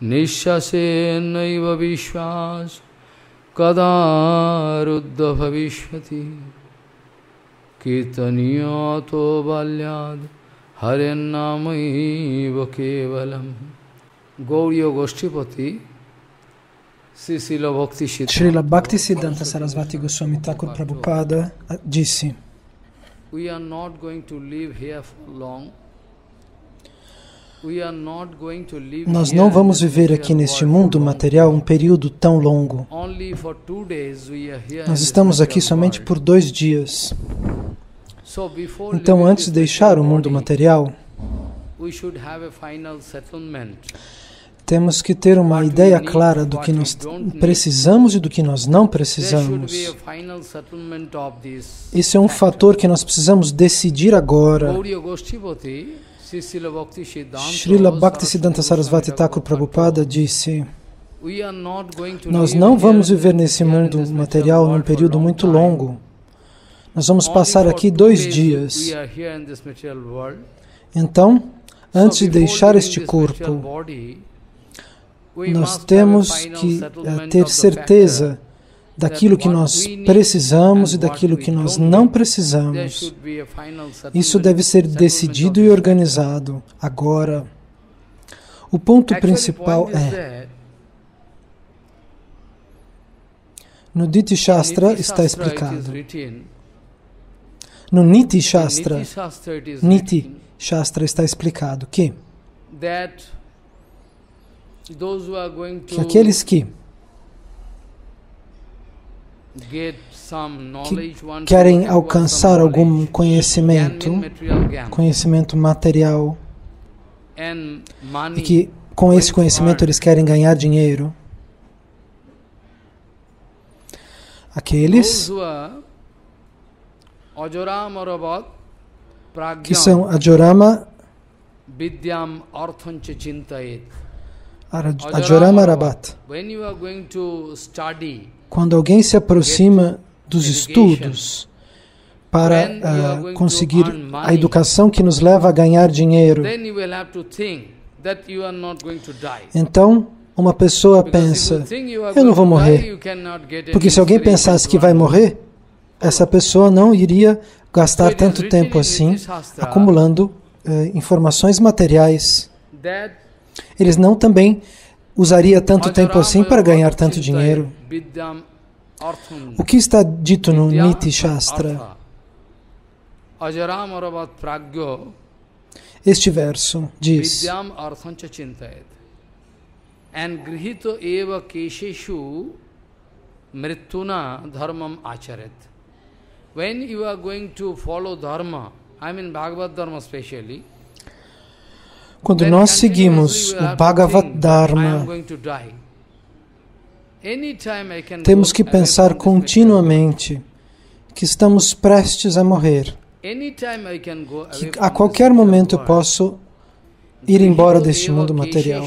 nishase naiva vishwas kada ruddha bhavishyati kirtaniyato balyad harenamaiva kevalam. Gauriya Goshtipati Srila Bhaktisiddhanta Sarasvati Goswami Thakur Prabhupada disse: nós não vamos viver aqui neste mundo material um período tão longo. Nós estamos aqui somente por 2 dias. Então, antes de deixar o mundo material, temos que ter uma ideia clara do que nós precisamos e do que nós não precisamos. Esse é um fator que nós precisamos decidir agora. Srila Bhaktisiddhanta Sarasvati Thakur Prabhupada disse: nós não vamos viver nesse mundo material num período muito longo. Nós vamos passar aqui 2 dias. Então, antes de deixar este corpo, nós temos que ter certeza daquilo que nós precisamos e daquilo que nós não precisamos. Isso deve ser decidido e organizado agora. O ponto principal é: no Diti Shastra está explicado. No Niti Shastra está explicado que aqueles que querem alcançar algum conhecimento material, e que com esse conhecimento eles querem ganhar dinheiro, aqueles que são Ajorama Arabat. Quando alguém se aproxima dos estudos para conseguir a educação que nos leva a ganhar dinheiro, então uma pessoa pensa: eu não vou morrer. Porque se alguém pensasse que vai morrer, essa pessoa não iria gastar tanto tempo assim acumulando informações materiais. Eles não também usaria tanto tempo assim para ganhar tanto dinheiro. O que está dito no Niti Shastra? Este verso diz: Angrihito eva kesheshu mrityuna dharmam acharet. When you are going to follow dharma, I mean Bhagavad Dharma especially, quando nós seguimos o Bhagavad Dharma, temos que pensar continuamente que estamos prestes a morrer. Que a qualquer momento eu posso ir embora deste mundo material.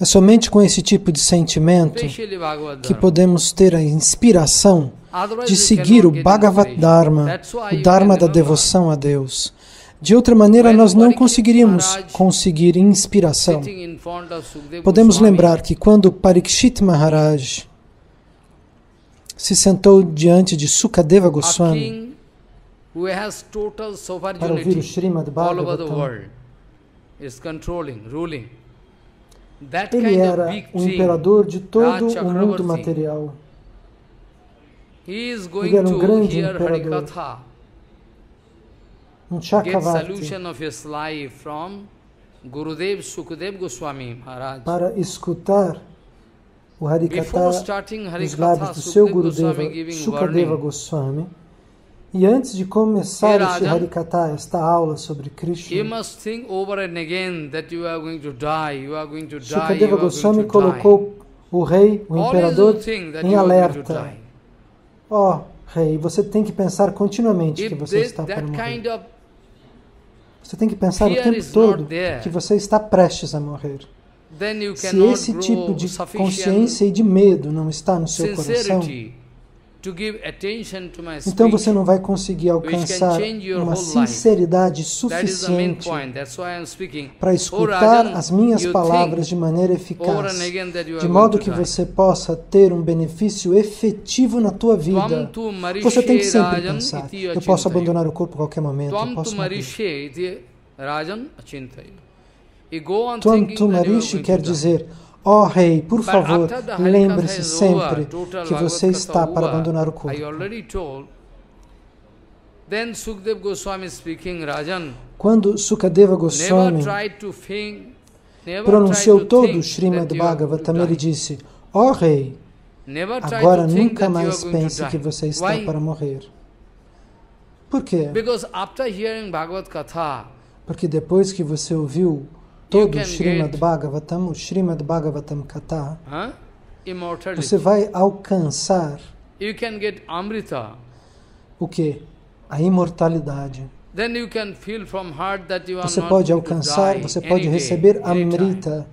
É somente com esse tipo de sentimento que podemos ter a inspiração de seguir o Bhagavad Dharma, o Dharma da devoção a Deus. De outra maneira, nós não conseguiríamos conseguir inspiração. Podemos lembrar que quando Parikshit Maharaj se sentou diante de Sukadeva Goswami para ouvir o Srimad Bhagavatam, ele era o imperador de todo o mundo material. Ele era um grande imperador, um Chakravarti, para escutar o Harikatha nos lábios do seu Gurudeva, Sukadeva Goswami. E antes de começar este Harikatha, esta aula sobre Krishna, Sukadeva Goswami colocou o rei, o imperador, em alerta. Ó, rei, você tem que pensar continuamente que você está para morrer. Você tem que pensar o tempo todo que você está prestes a morrer. Se esse tipo de consciência e de medo não está no seu coração, Então você não vai conseguir alcançar uma sinceridade suficiente para escutar as minhas palavras de maneira eficaz, de modo que você possa ter um benefício efetivo na tua vida. Você tem que sempre pensar, eu posso abandonar o corpo a qualquer momento, eu posso morrer. Tvam tu Marishi quer dizer, ó rei, por favor, lembre-se sempre que você está para abandonar o corpo. Quando Sukadeva Goswami pronunciou todo o Srimad Bhagavatam, ele disse, ó rei, agora nunca mais pense que você está para morrer. Por quê? Porque depois que você ouviu todo o Srimad Bhagavatam Katha, você vai alcançar o quê? A imortalidade. Você pode alcançar, você pode receber Amrita,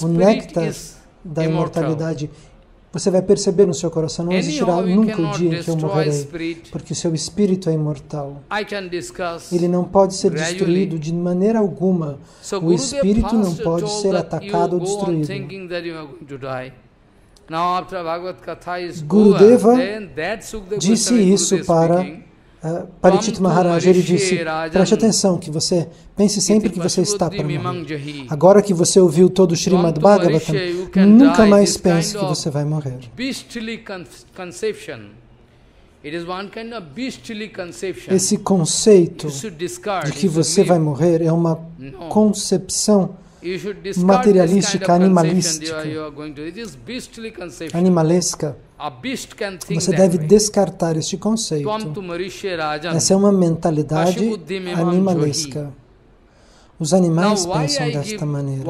o néctar da imortalidade. Você vai perceber no seu coração, não existirá nunca o dia em que eu morrerei, porque o seu espírito é imortal. Ele não pode ser destruído de maneira alguma. O espírito não pode ser atacado ou destruído. Gurudeva disse isso para Parikshit Maharaj. Ele disse, preste atenção, que você pense sempre que você está para morrer. Agora que você ouviu todo o Srimad Bhagavatam, nunca mais pense que você vai morrer. Esse conceito de que você vai morrer é uma concepção materialística, animalesca. Você deve descartar este conceito. Essa é uma mentalidade animalesca. Os animais pensam desta maneira.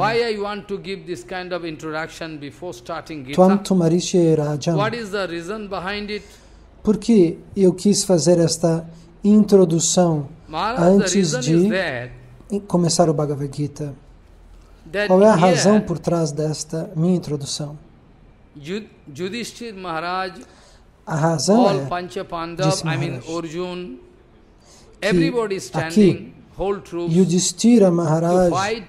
Tvam tu Marishi Rajam. Por que eu quis fazer esta introdução antes de começar o Bhagavad Gita? Qual é a razão por trás desta minha introdução? A razão é, disse Maharaj, que aqui Yudhishthira Maharaj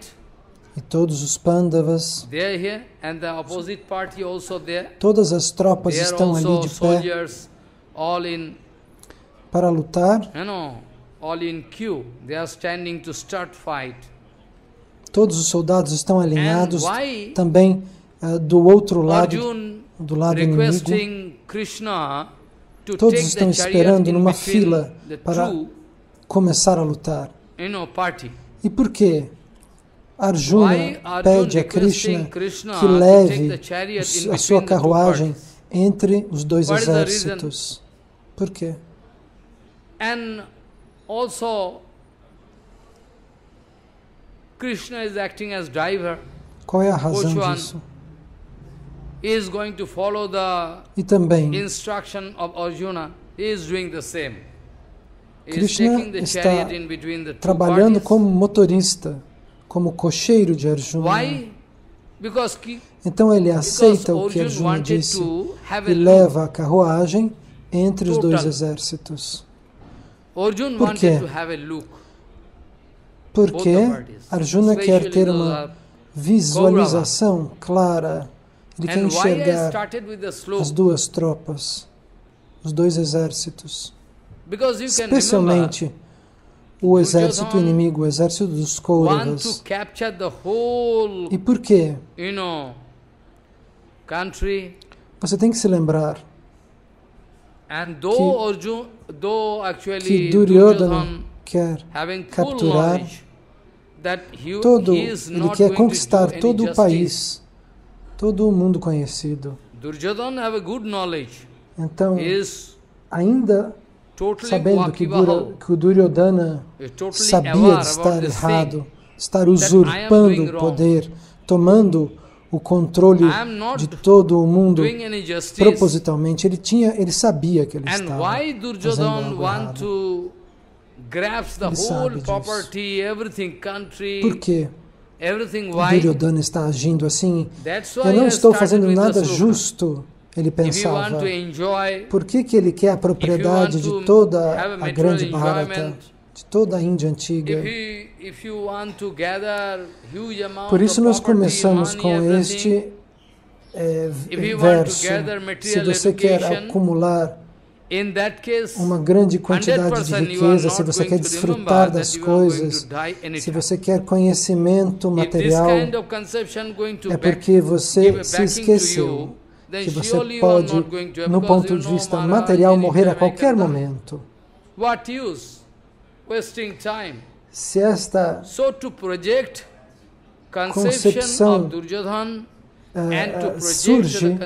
e todos os Pandavas, todas as tropas estão ali de pé para lutar. Todos os soldados estão alinhados também do outro lado, do lado inimigo. Todos estão esperando numa fila para começar a lutar. E por que Arjuna pede a Krishna que leve a sua carruagem entre os dois exércitos? Por quê? Qual é a razão disso? E também, Krishna está trabalhando como motorista, como cocheiro de Arjuna. Então ele aceita o que Arjuna disse e leva a carruagem entre os dois exércitos. Por quê? Porque Arjuna quer ter uma visualização clara. Ele quer enxergar as duas tropas, os dois exércitos. Especialmente o exército inimigo, o exército dos Kauravas. E por quê? Você tem que se lembrar que Duryodhana quer capturar ele quer conquistar todo o país, todo o mundo conhecido. Então, ainda sabendo que o Duryodhana sabia de estar errado, estar usurpando o poder, tomando o controle de todo o mundo propositalmente, ele sabia que ele estava fazendo algo errado. Ele sabe disso. Por quê? O Duryodhana está agindo assim? Eu não estou fazendo nada justo. ele pensava, por que ele quer a propriedade de toda a grande Bharata, de toda a Índia antiga? Por isso nós começamos com este verso. Se você quer acumular uma grande quantidade de riqueza, se você quer desfrutar das coisas, se você quer conhecimento material, é porque você se esqueceu que você pode, no ponto de vista material, morrer a qualquer momento. Se esta concepção surge,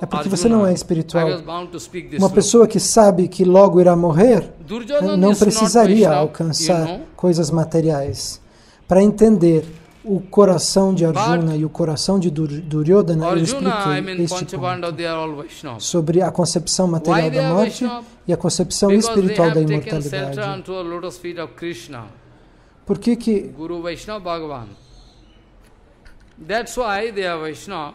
é porque você não é espiritual. Uma pessoa que sabe que logo irá morrer não precisaria alcançar coisas materiais. Para entender o coração de Arjuna e o coração de Duryodhana, eu expliquei este ponto sobre a concepção material da morte e a concepção espiritual da imortalidade. Por que That's why they are Vaishnava.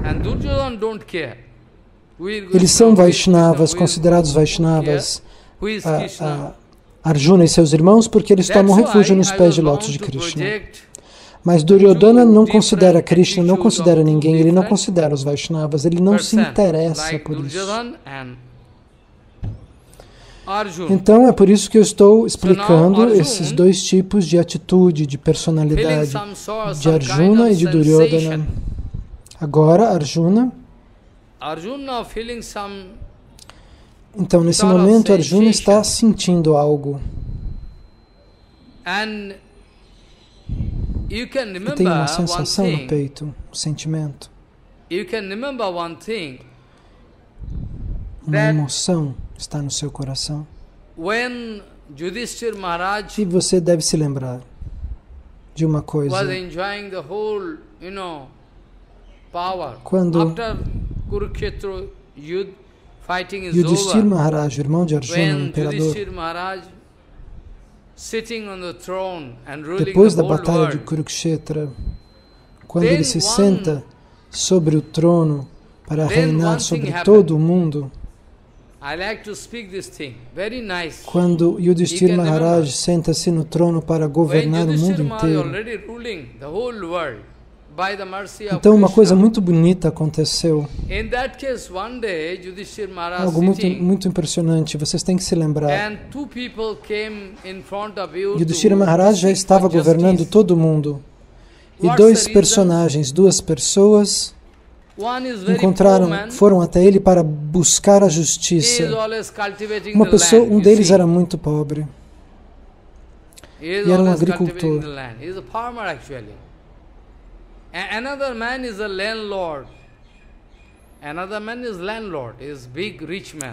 And Duryodhana don't care. Eles são Vaishnavas, considerados Vaishnavas, Arjuna e seus irmãos, porque eles tomam refúgio nos pés de lótus de Krishna. Mas Duryodhana não considera Krishna, não considera ninguém, ele não considera os Vaishnavas, ele não se interessa por isso. Então é por isso que eu estou explicando esses dois tipos de atitude, de personalidade, de Arjuna e de Duryodhana. Agora, Arjuna. Então, nesse momento, Arjuna está sentindo algo. Ele tem uma sensação no peito, um sentimento. Uma emoção está no seu coração. E você deve se lembrar de uma coisa. Quando Yudhishthira Maharaj, irmão de Arjuna, o imperador, depois da batalha de Kurukshetra, quando ele se senta sobre o trono para reinar sobre todo o mundo, quando Yudhishthira Maharaj senta-se no trono para governar o mundo inteiro, então uma coisa muito bonita aconteceu. Algo muito impressionante, vocês têm que se lembrar. Yudhishthira Maharaj já estava governando todo o mundo. E dois personagens, duas pessoas, foram até ele para buscar a justiça. Um deles era muito pobre. E era um agricultor. Another man is a landlord.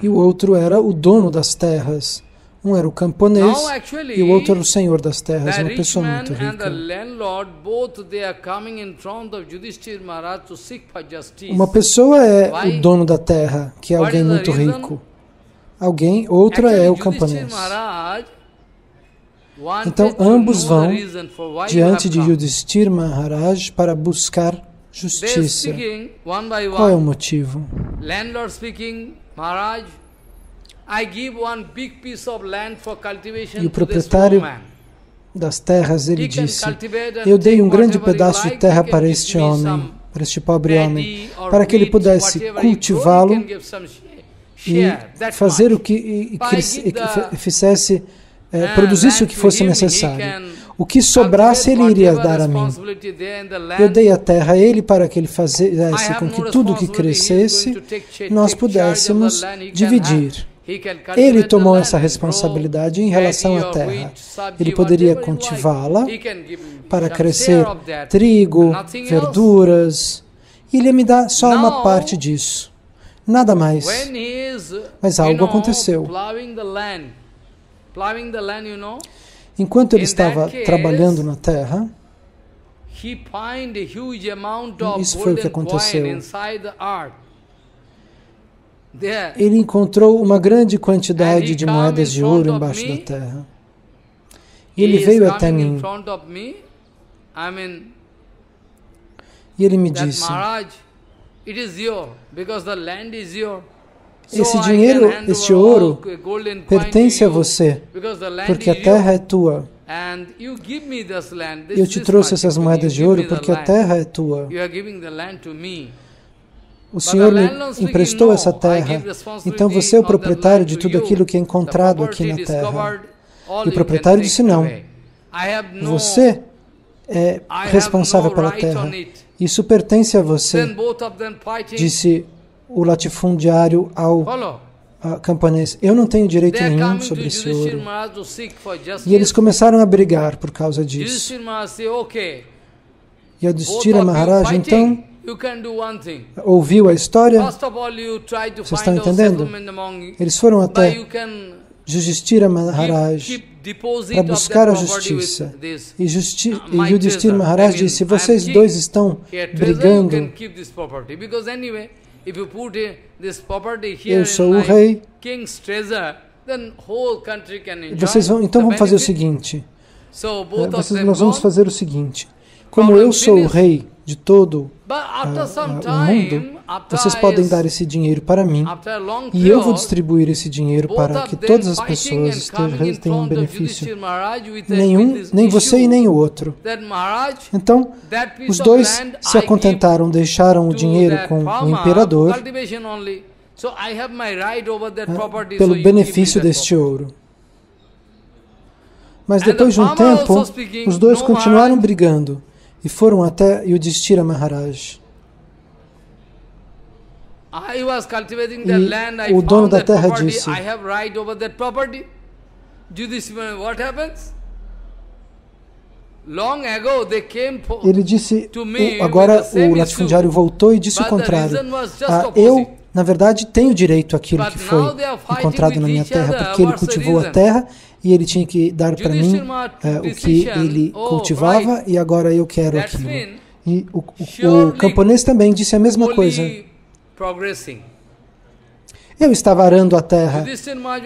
E o outro era o dono das terras. Um era o camponês e o outro era o senhor das terras, uma pessoa muito rica. Uma pessoa é o dono da terra, que é alguém muito rico. Outra é o camponês. Então ambos vão diante de Yudhishthira Maharaj para buscar justiça. Qual é o motivo? E o proprietário das terras, ele disse, eu dei um grande pedaço de terra para este homem, para este pobre homem, para que ele pudesse cultivá-lo e fazer o que fizesse, produzisse o que fosse necessário. O que sobrasse, ele iria dar a mim. Eu dei a terra a ele para que ele fizesse com que tudo que crescesse, nós pudéssemos dividir. Ele tomou essa responsabilidade em relação à terra. Ele poderia cultivá-la para crescer trigo, verduras, e ele me dá só uma parte disso. Nada mais. Mas algo aconteceu. Enquanto ele estava trabalhando na terra, isso foi o que aconteceu. Ele encontrou uma grande quantidade de moedas de ouro embaixo da terra. E ele veio até mim. E ele me disse, Esse dinheiro, este ouro, pertence a você, porque a terra é tua. Eu te trouxe essas moedas de ouro porque a terra é tua. O Senhor me emprestou essa terra, então você é o proprietário de tudo aquilo que é encontrado aqui na terra. E o proprietário disse não. Você é responsável pela terra. Isso pertence a você, disse o latifundiário ao camponês. Eu não tenho direito nenhum sobre esse ouro. E eles começaram a brigar por causa disso. E Yudhishthira Maharaj, então, ouviu a história. Vocês estão entendendo? Eles foram até Yudhishthira Maharaj para buscar a justiça. E Yudhishthira Maharaj disse, vocês dois estão brigando. Eu sou o rei. Vocês vão, então vamos fazer o seguinte. Nós vamos fazer o seguinte. Como eu sou o rei de todo o mundo, vocês podem dar esse dinheiro para mim e eu vou distribuir esse dinheiro para que todas as pessoas tenham benefício. Nem você e nem o outro. Então, os dois se acontentaram, deixaram o dinheiro com o imperador pelo benefício deste ouro. Mas depois de um tempo, os dois continuaram brigando e foram até Yudhishthira Maharaj. E o dono da terra disse, ele disse, agora o latifundiário voltou e disse o contrário. Eu, na verdade, tenho direito àquilo que foi encontrado na minha terra, porque ele cultivou a terra e ele tinha que dar para mim o que ele cultivava e agora eu quero aquilo. E o camponês também disse a mesma coisa. Eu estava arando a terra,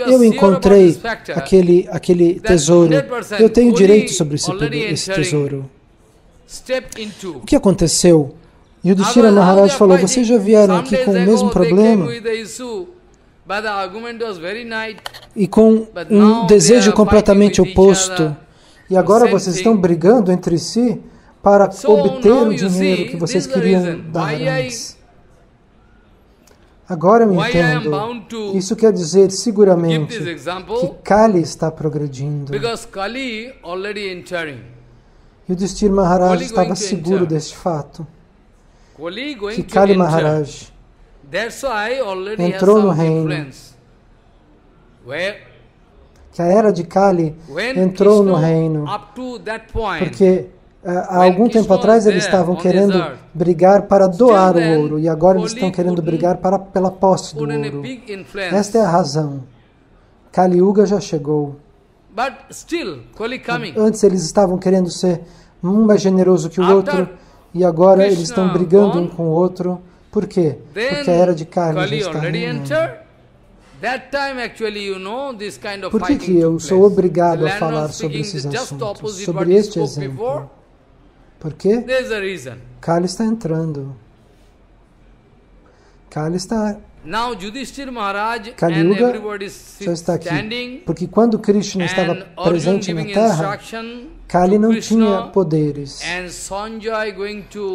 eu encontrei aquele tesouro, eu tenho direito sobre esse tesouro. O que aconteceu? Yudhishthira Maharaj falou, vocês já vieram aqui com o mesmo problema e com um desejo completamente oposto, e agora vocês estão brigando entre si para obter o dinheiro que vocês queriam dar antes. Agora eu entendo. Isso quer dizer seguramente que Kali está progredindo. Yudhishthira Maharaj estava seguro deste fato, que Kali Maharaj entrou no reino, que a era de Kali entrou no reino, porque há algum tempo atrás eles estavam querendo brigar para doar o ouro e agora eles estão querendo brigar pela posse do ouro. Esta é a razão. Kali Yuga já chegou. Antes eles estavam querendo ser um mais generoso que o outro e agora eles estão brigando um com o outro. Por quê? Porque a era de Kali já está reinando. Por que eu sou obrigado a falar sobre esses assuntos, sobre este exemplo? Porque Kali está entrando. Kali Yuga já está aqui. Porque quando Krishna estava presente na Terra, Kali não tinha poderes.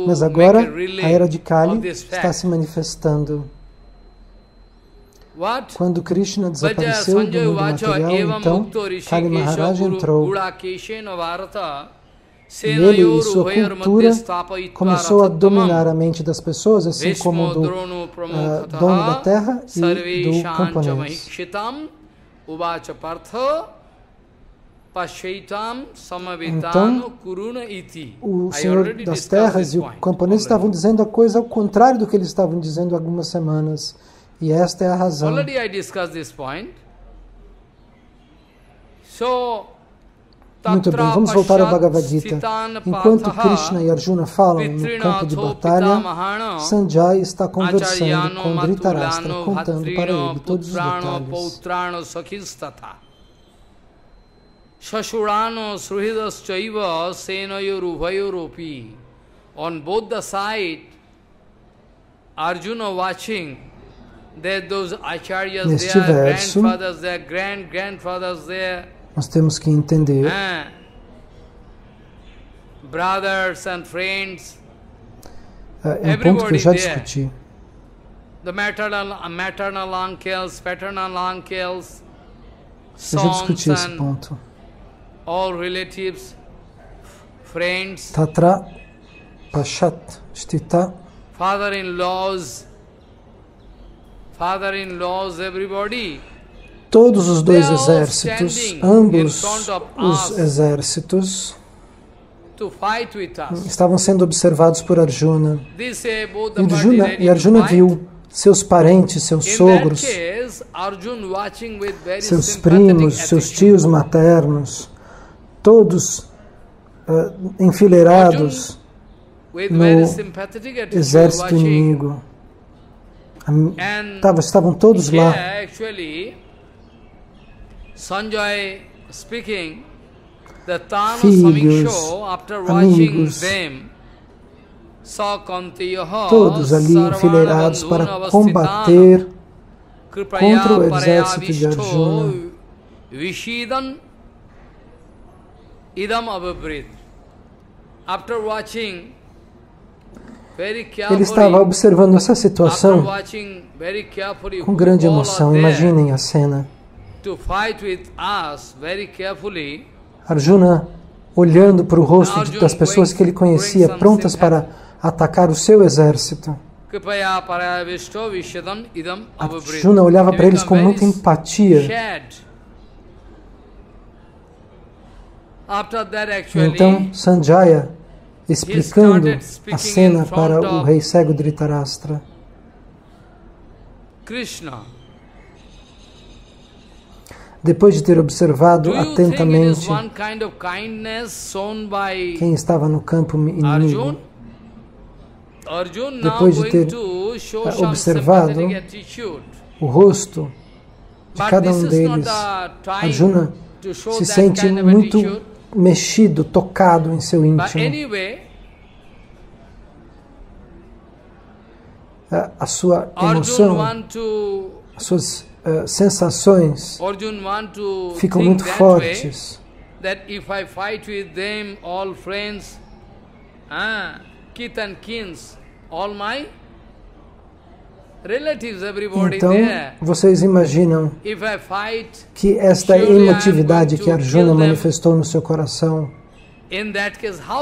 Mas agora a era de Kali está se manifestando. Quando Krishna desapareceu do mundo material, então Kali Maharaj entrou. E ele e sua cultura começou a dominar a mente das pessoas, assim como do dono da terra e do camponês. Então, o senhor das terras e o camponês estavam dizendo a coisa ao contrário do que eles estavam dizendo há algumas semanas. E esta é a razão. Muito bem, vamos voltar ao Bhagavad Gita. Enquanto Krishna e Arjuna falam no campo de batalha, Sanjay está conversando com Dhritarashtra, contando para ele todos os detalhes. Shashurano Sruhidas Chaiva Senayor Uvayoropi. On both the sides, Arjuna watching, those acharyas, neste their verso, grandfathers, their grandfathers there. Nós temos que entender brothers and friends, um ponto que eu já discuti. The maternal uncles, paternal uncles, eu já discuti esse ponto. All relatives, friends, Tatra, Pashat, Shtita, father-in-laws, everybody. Todos os dois exércitos, ambos os exércitos, estavam sendo observados por Arjuna. E Arjuna viu seus parentes, seus sogros, seus primos, seus tios maternos, todos enfileirados no exército inimigo. Estavam todos lá. Sanjay speaking, the filhos, amigos, todos ali enfileirados para combater contra o exército de Arjuna. Ele estava observando essa situação com grande emoção. Imaginem a cena. Arjuna olhando para o rosto das pessoas que ele conhecia, prontas para atacar o seu exército. Arjuna olhava para eles com muita empatia. Então, Sanjaya, explicando a cena para o rei cego Dhritarashtra. Depois de ter observado atentamente quem estava no campo inimigo, depois de ter observado o rosto de cada um deles, Arjuna se sente muito mexido, tocado em seu íntimo. A sua emoção, as suas sensações ficam muito fortes. Então, vocês imaginam que esta emotividade que Arjuna manifestou no seu coração,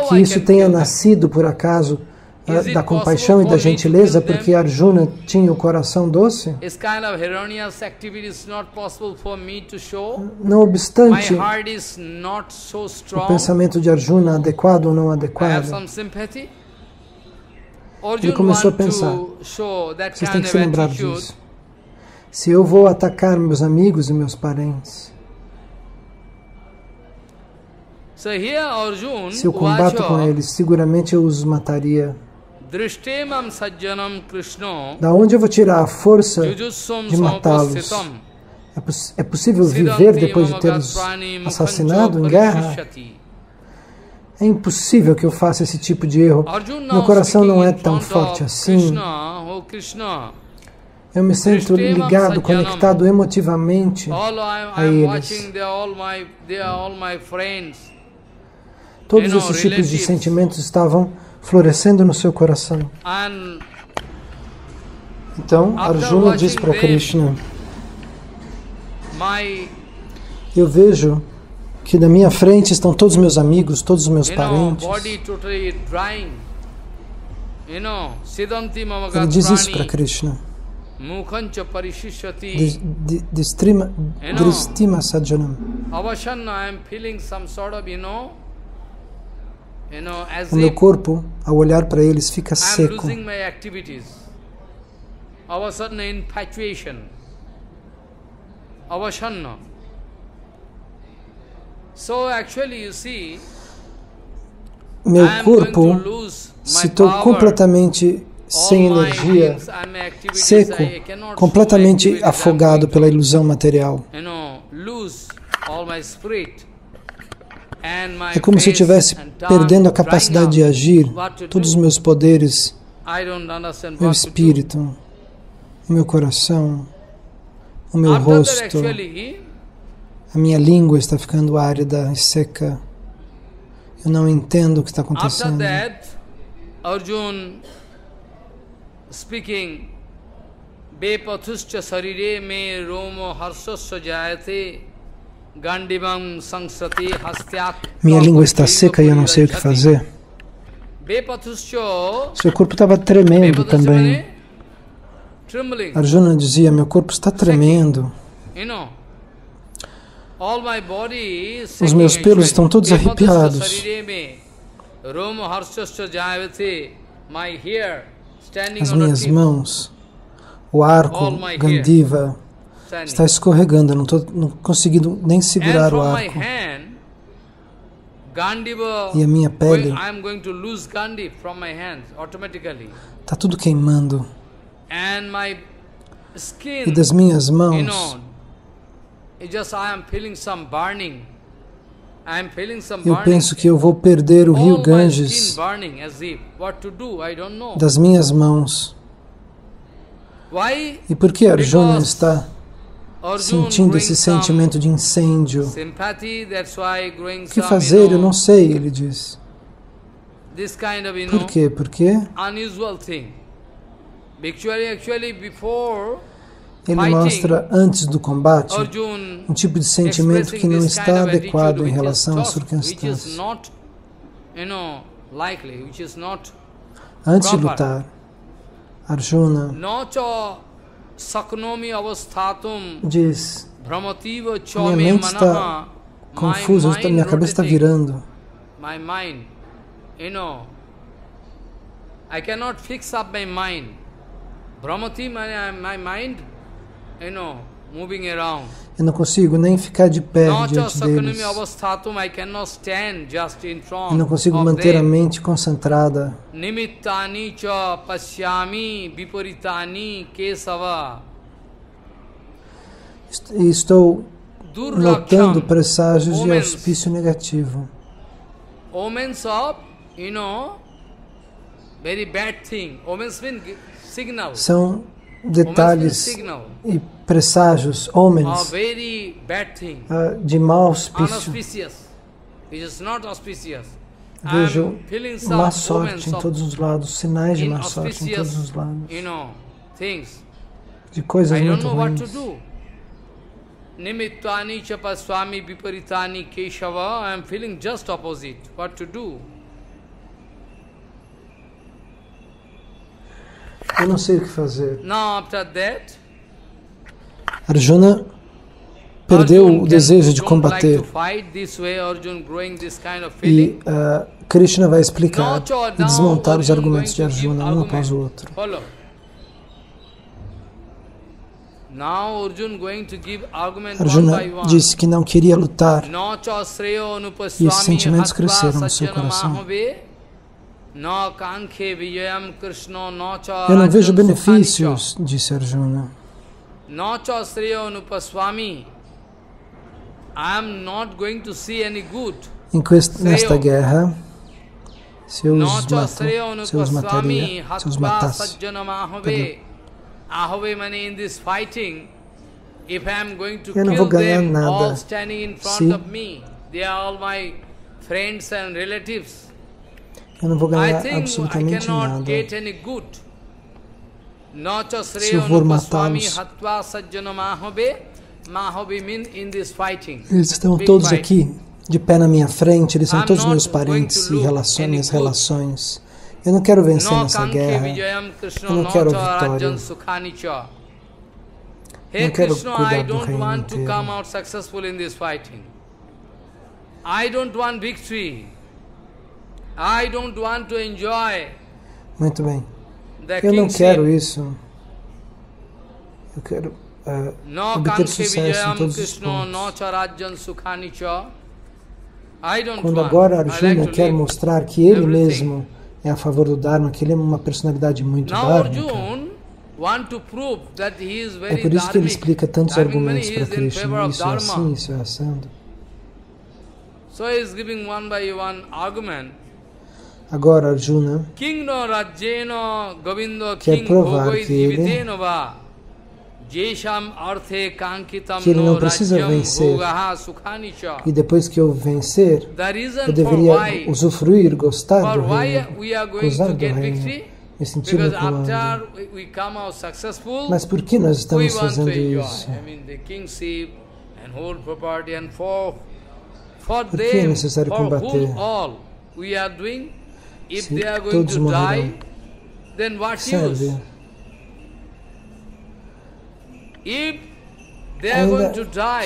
que isso tenha nascido por acaso da compaixão e da gentileza, porque Arjuna tinha o coração doce? Não obstante o pensamento de Arjuna adequado ou não adequado, ele começou a pensar, vocês têm que se lembrar disso. Se eu vou atacar meus amigos e meus parentes, se eu combato com eles, seguramente eu os mataria. Da onde eu vou tirar a força de matá-los? É possível viver depois de tê-los assassinado em guerra? É impossível que eu faça esse tipo de erro. Meu coração não é tão forte assim. Eu me sinto ligado, conectado emotivamente a eles. Todos esses tipos de sentimentos estavam florescendo no seu coração. Então, Arjuna diz para Krishna, eu vejo que na minha frente estão todos os meus amigos, todos os meus parentes. Ele diz isso para Krishna. Dristima Sajjanam. O meu corpo, ao olhar para eles, fica seco. Meu corpo se torna completamente sem energia, seco, completamente afogado pela ilusão material. É como se eu estivesse perdendo a capacidade de agir, todos os meus poderes meu espírito, o meu coração, o meu rosto, a minha língua está ficando árida e seca. Eu não entendo o que está acontecendo. Arjun speaking, Bepathuscha sarire me romo harsasya jayate gandivam sangsati hastyat. Minha língua está seca e eu não sei o que fazer. Seu corpo estava tremendo também. Arjuna dizia, meu corpo está tremendo. Os meus pelos estão todos arrepiados. As minhas mãos, o arco Gandiva está escorregando, eu não estou conseguindo nem segurar o arco. E a minha pele está tudo queimando. E das minhas mãos, eu penso que eu vou perder o rio Ganges das minhas mãos. E por que Arjuna está sentindo esse sentimento de incêndio? O que fazer? Eu não sei, ele diz. Por quê? Porque ele mostra antes do combate um tipo de sentimento que não está adequado em relação às circunstâncias. Antes de lutar, Arjuna diz, minha mente está confusa, minha cabeça está virando. I cannot fix up my mind. Brahmati, my mind, moving around. Eu não consigo nem ficar de pé diante deles. Eu não consigo manter a mente concentrada. Nimittani cha pasyami viparitani kesava. E estou notando presságios de auspício negativo. Omens of, very bad thing. Omens mean signal. São detalhes e presságios, homens, de mau auspício. Vejo má sorte em todos os lados, sinais de má sorte em todos os lados, de coisas muito ruins. Nimittani cha paswami viparitani keshava. I am feeling just opposite. What to do? Eu não sei o que fazer. Now after that, Arjuna perdeu o desejo de combater. E Krishna vai explicar e desmontar os argumentos de Arjuna um após o outro. Arjuna disse que não queria lutar. E esses sentimentos cresceram no seu coração. Eu não vejo benefícios, disse Arjuna. Nesta guerra, se eu os matasse, eu não vou ganhar nada se eu não vou ganhar absolutamente nada se eu for matá-los. Eles estão todos aqui, de pé na minha frente, eles são todos meus parentes e minhas relações. Eu não quero vencer nessa guerra, eu não quero a vitória. Eu não quero cuidar do reino inteiro. Muito bem. Eu não quero isso. Eu quero obter sucesso em todos os pontos. Quando agora Arjuna quer mostrar que ele mesmo é a favor do Dharma, que ele é uma personalidade muito dharmica, é por isso que ele explica tantos argumentos para Krishna. Isso é assim, isso é assando. Agora Arjuna quer provar que ele não precisa vencer. E depois que eu vencer, eu deveria usufruir, gostar do reino, gozar do reino, me sentir no comando. Mas por que nós estamos fazendo isso? Por que é necessário combater? Se todos morrerão, serve. Ainda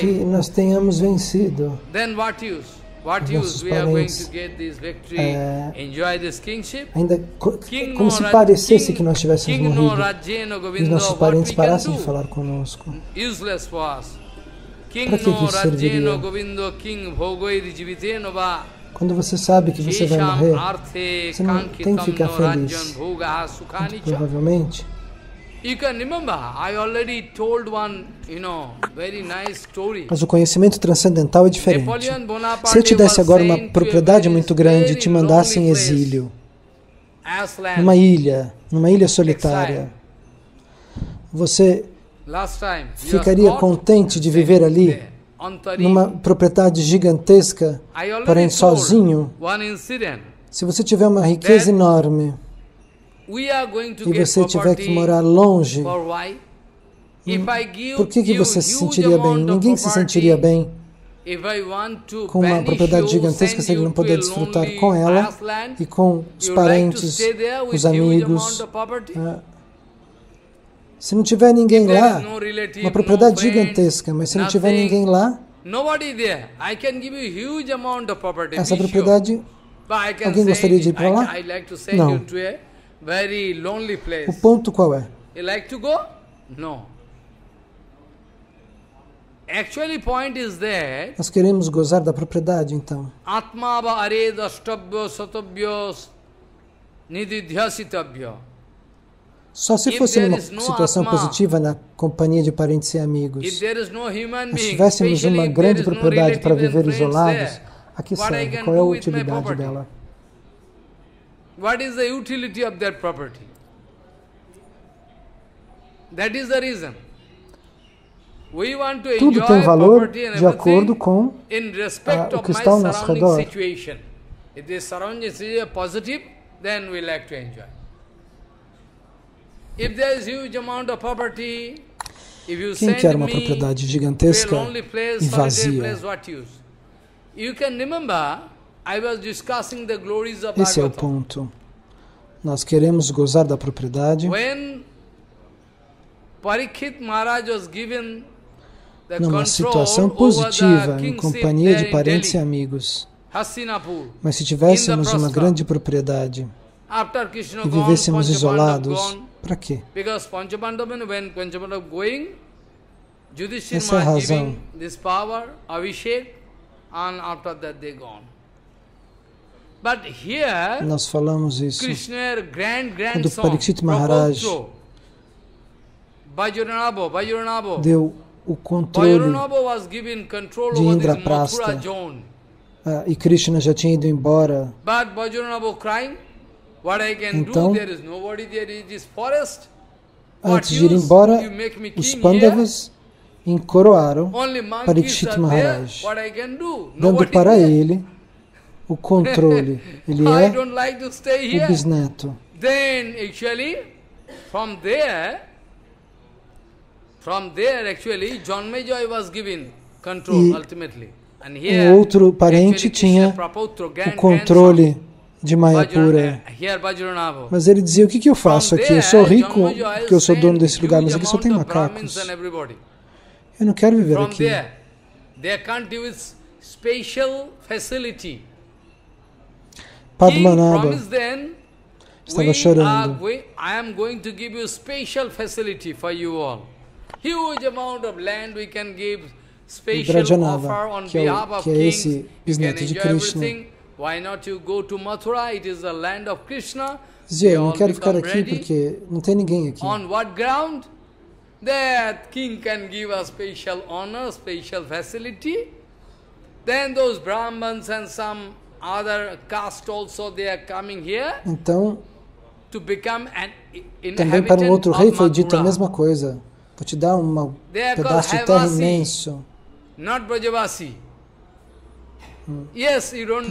que nós tenhamos vencido, nossos parentes, ainda como se parecesse que nós tivéssemos morrido, e nossos parentes parassem de falar conosco. Para que isso serviria? Quando você sabe que você vai morrer, você não tem que ficar feliz. Muito provavelmente, mas o conhecimento transcendental é diferente. Se eu te desse agora uma propriedade muito grande e te mandasse em exílio, numa ilha solitária, você ficaria contente de viver ali, numa propriedade gigantesca, porém sozinho? Se você tiver uma riqueza enorme e você tiver que morar longe, por que você se sentiria bem? Ninguém se sentiria bem com uma propriedade gigantesca se ele não puder desfrutar com ela e com os parentes, os amigos. Se não tiver ninguém lá, uma propriedade gigantesca, mas se não tiver ninguém lá, essa propriedade, alguém gostaria de ir para lá? Não. O ponto qual é? Nós queremos gozar da propriedade, então. Só se fosse numa situação positiva na companhia de parentes e amigos. Mas se tivéssemos uma grande propriedade para viver isolados, a que serve? Qual é a utilidade dela? What is the utility of that property? That is the reason. We want to Tudo tem valor de acordo com o que está ao nosso redor. If the surrounding situation is positive, then we like to enjoy. If there is huge amount of property, if you Quem quer uma propriedade gigantesca e vazia? You can remember, I was discussing the glories of Esse é o ponto. Nós queremos gozar da propriedade. When Parikshit Maharaj was given the numa situação positiva, em companhia de parentes e amigos. Mas se tivéssemos uma grande propriedade e vivêssemos isolados, para quê? Essa é a razão. Nós falamos isso quando Parikshit Maharaj deu o controle de Indraprastha e Krishna já tinha ido embora. Então, antes de ir embora, os Pandavas encoroaram Parikshit Maharaj, dando para ele o controle. Ele é o bisneto. E o outro parente tinha o controle de Mayapura. Mas ele dizia, o que eu faço aqui? Eu sou rico porque eu sou dono desse lugar, mas aqui só tem macacos. Eu não quero viver aqui. Padmanabha estava chorando. E Brajanava, que é esse bisneto de Krishna, dizia, eu não quero ficar aqui porque não tem ninguém aqui. That king can give a special honor, special facility. Then those Brahmins and some Então, também para um outro rei foi dito a mesma coisa. Vou te dar um pedaço de terra imenso. Por que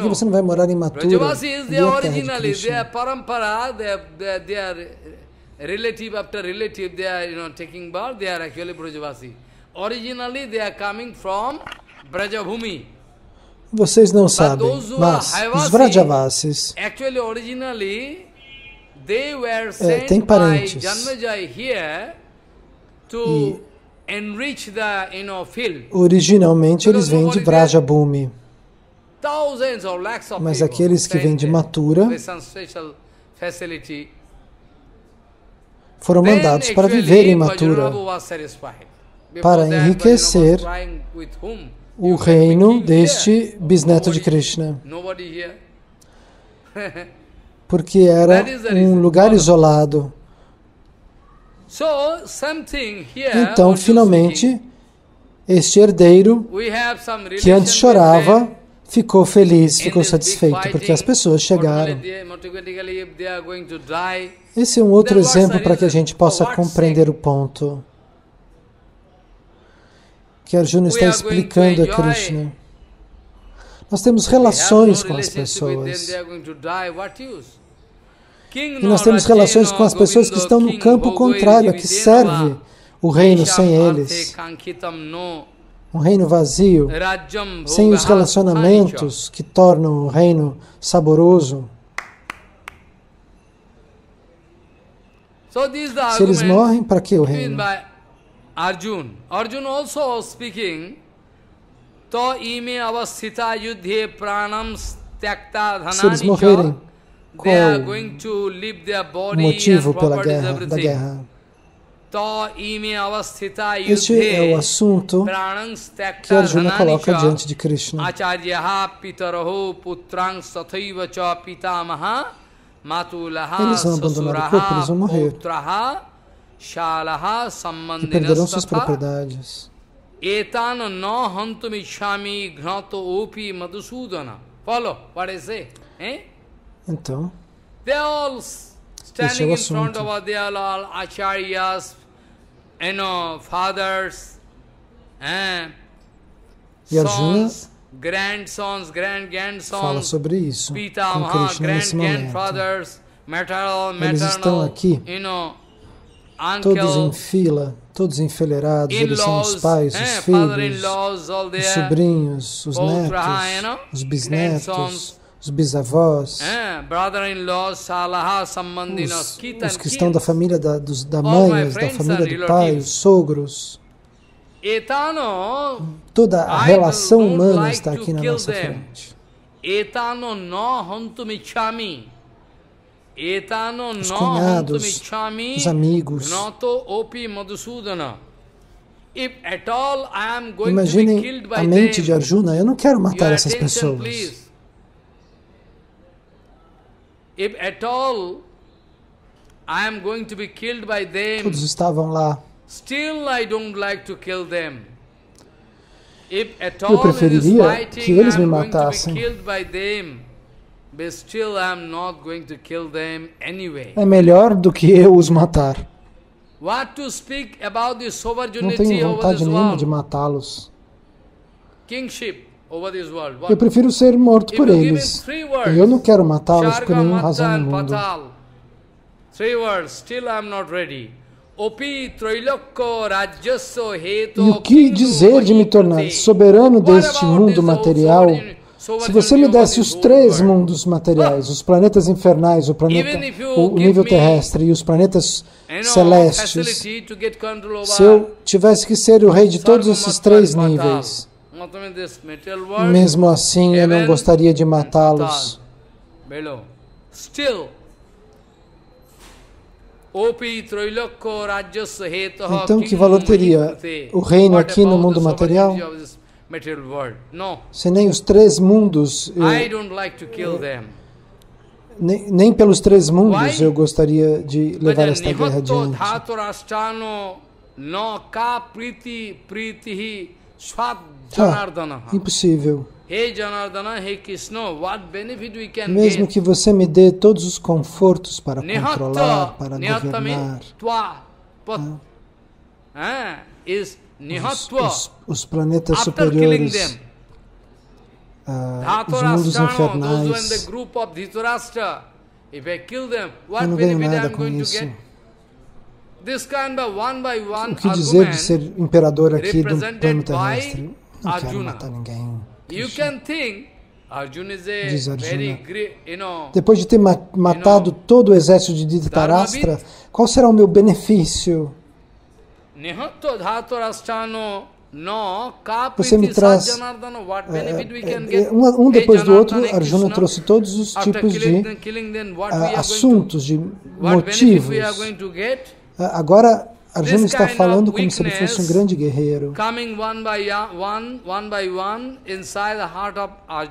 você não vai morar em Mathura? Brajavasi is their originally, their parampara, their relative after relative, they are taking birth, they are actually Brajavasi. Originally they are coming from Brajabhumi. Vocês não sabem, mas os Vrajavasis actually originally they were sent têm by parentes. Janmejai here to enrich the field. Originalmente eles vêm de Vrajabhumi. Thousands or lakhs of Mas people aqueles que vêm de Mathura with some special facility, foram mandados para viver em Mathura, para enriquecer o reino deste bisneto de Krishna, porque era um lugar isolado. Então, finalmente, este herdeiro, que antes chorava, ficou feliz, ficou satisfeito, porque as pessoas chegaram. Esse é um outro exemplo para que a gente possa compreender o ponto que Arjuna está explicando a Krishna. Nós temos relações com as pessoas. E nós temos relações com as pessoas que estão no campo contrário, que serve o reino sem eles. Um reino vazio, sem os relacionamentos que tornam o reino saboroso. Se eles morrem, para que o reino? Arjuna also speaking, to ime avasthita yudhe pranam tyakta dhanani. Se eles morrerem, qual é o motivo da guerra? Este é o assunto que Arjuna coloca diante de Krishna. Eles vão abandonar o corpo, eles vão morrer. E perderão suas propriedades. Então, este é o assunto. E Arjuna fala sobre isso com Krishna nesse momento. Eles estão aqui, todos em fila, todos enfileirados, eles são os pais, os filhos, os sobrinhos, os netos, os bisnetos, os bisavós, os que estão da família da mãe, da família do pai, os sogros. Toda a relação humana está aqui na nossa frente. Os cunhados, os amigos. Imaginem a mente de Arjuna. Eu não quero matar essas pessoas. Todos estavam lá. Eu preferiria que eles me matassem. É melhor do que eu os matar. Não tenho vontade nenhuma de matá-los. Eu prefiro ser morto por eles. Eu não quero matá-los por nenhuma razão no mundo. E o que dizer de me tornar soberano deste mundo material? Se você me desse os 3 mundos materiais, os planetas infernais, o nível terrestre e os planetas celestes, se eu tivesse que ser o rei de todos esses 3 níveis, mesmo assim eu não gostaria de matá-los. Então, que valor teria o reino aqui no mundo material? Se nem os 3 mundos, nem pelos 3 mundos eu gostaria de levar esta guerra adiante. Swat Janardana. Impossível. Hey Janardana, hey Krishna, what benefit we can Mesmo get? que você me dê todos os confortos para controlar, para governar. Os planetas superiores, os mundos infernais. Eu não ganho nada com isso. O que dizer de ser imperador aqui do plano terrestre? Não quero matar ninguém. Diz Arjuna. Depois de ter matado todo o exército de Dhritarashtra, qual será o meu benefício? Você me traz um depois do outro. Arjuna trouxe todos os tipos de assuntos, de motivos. Agora Arjuna está falando como se ele fosse um grande guerreiro.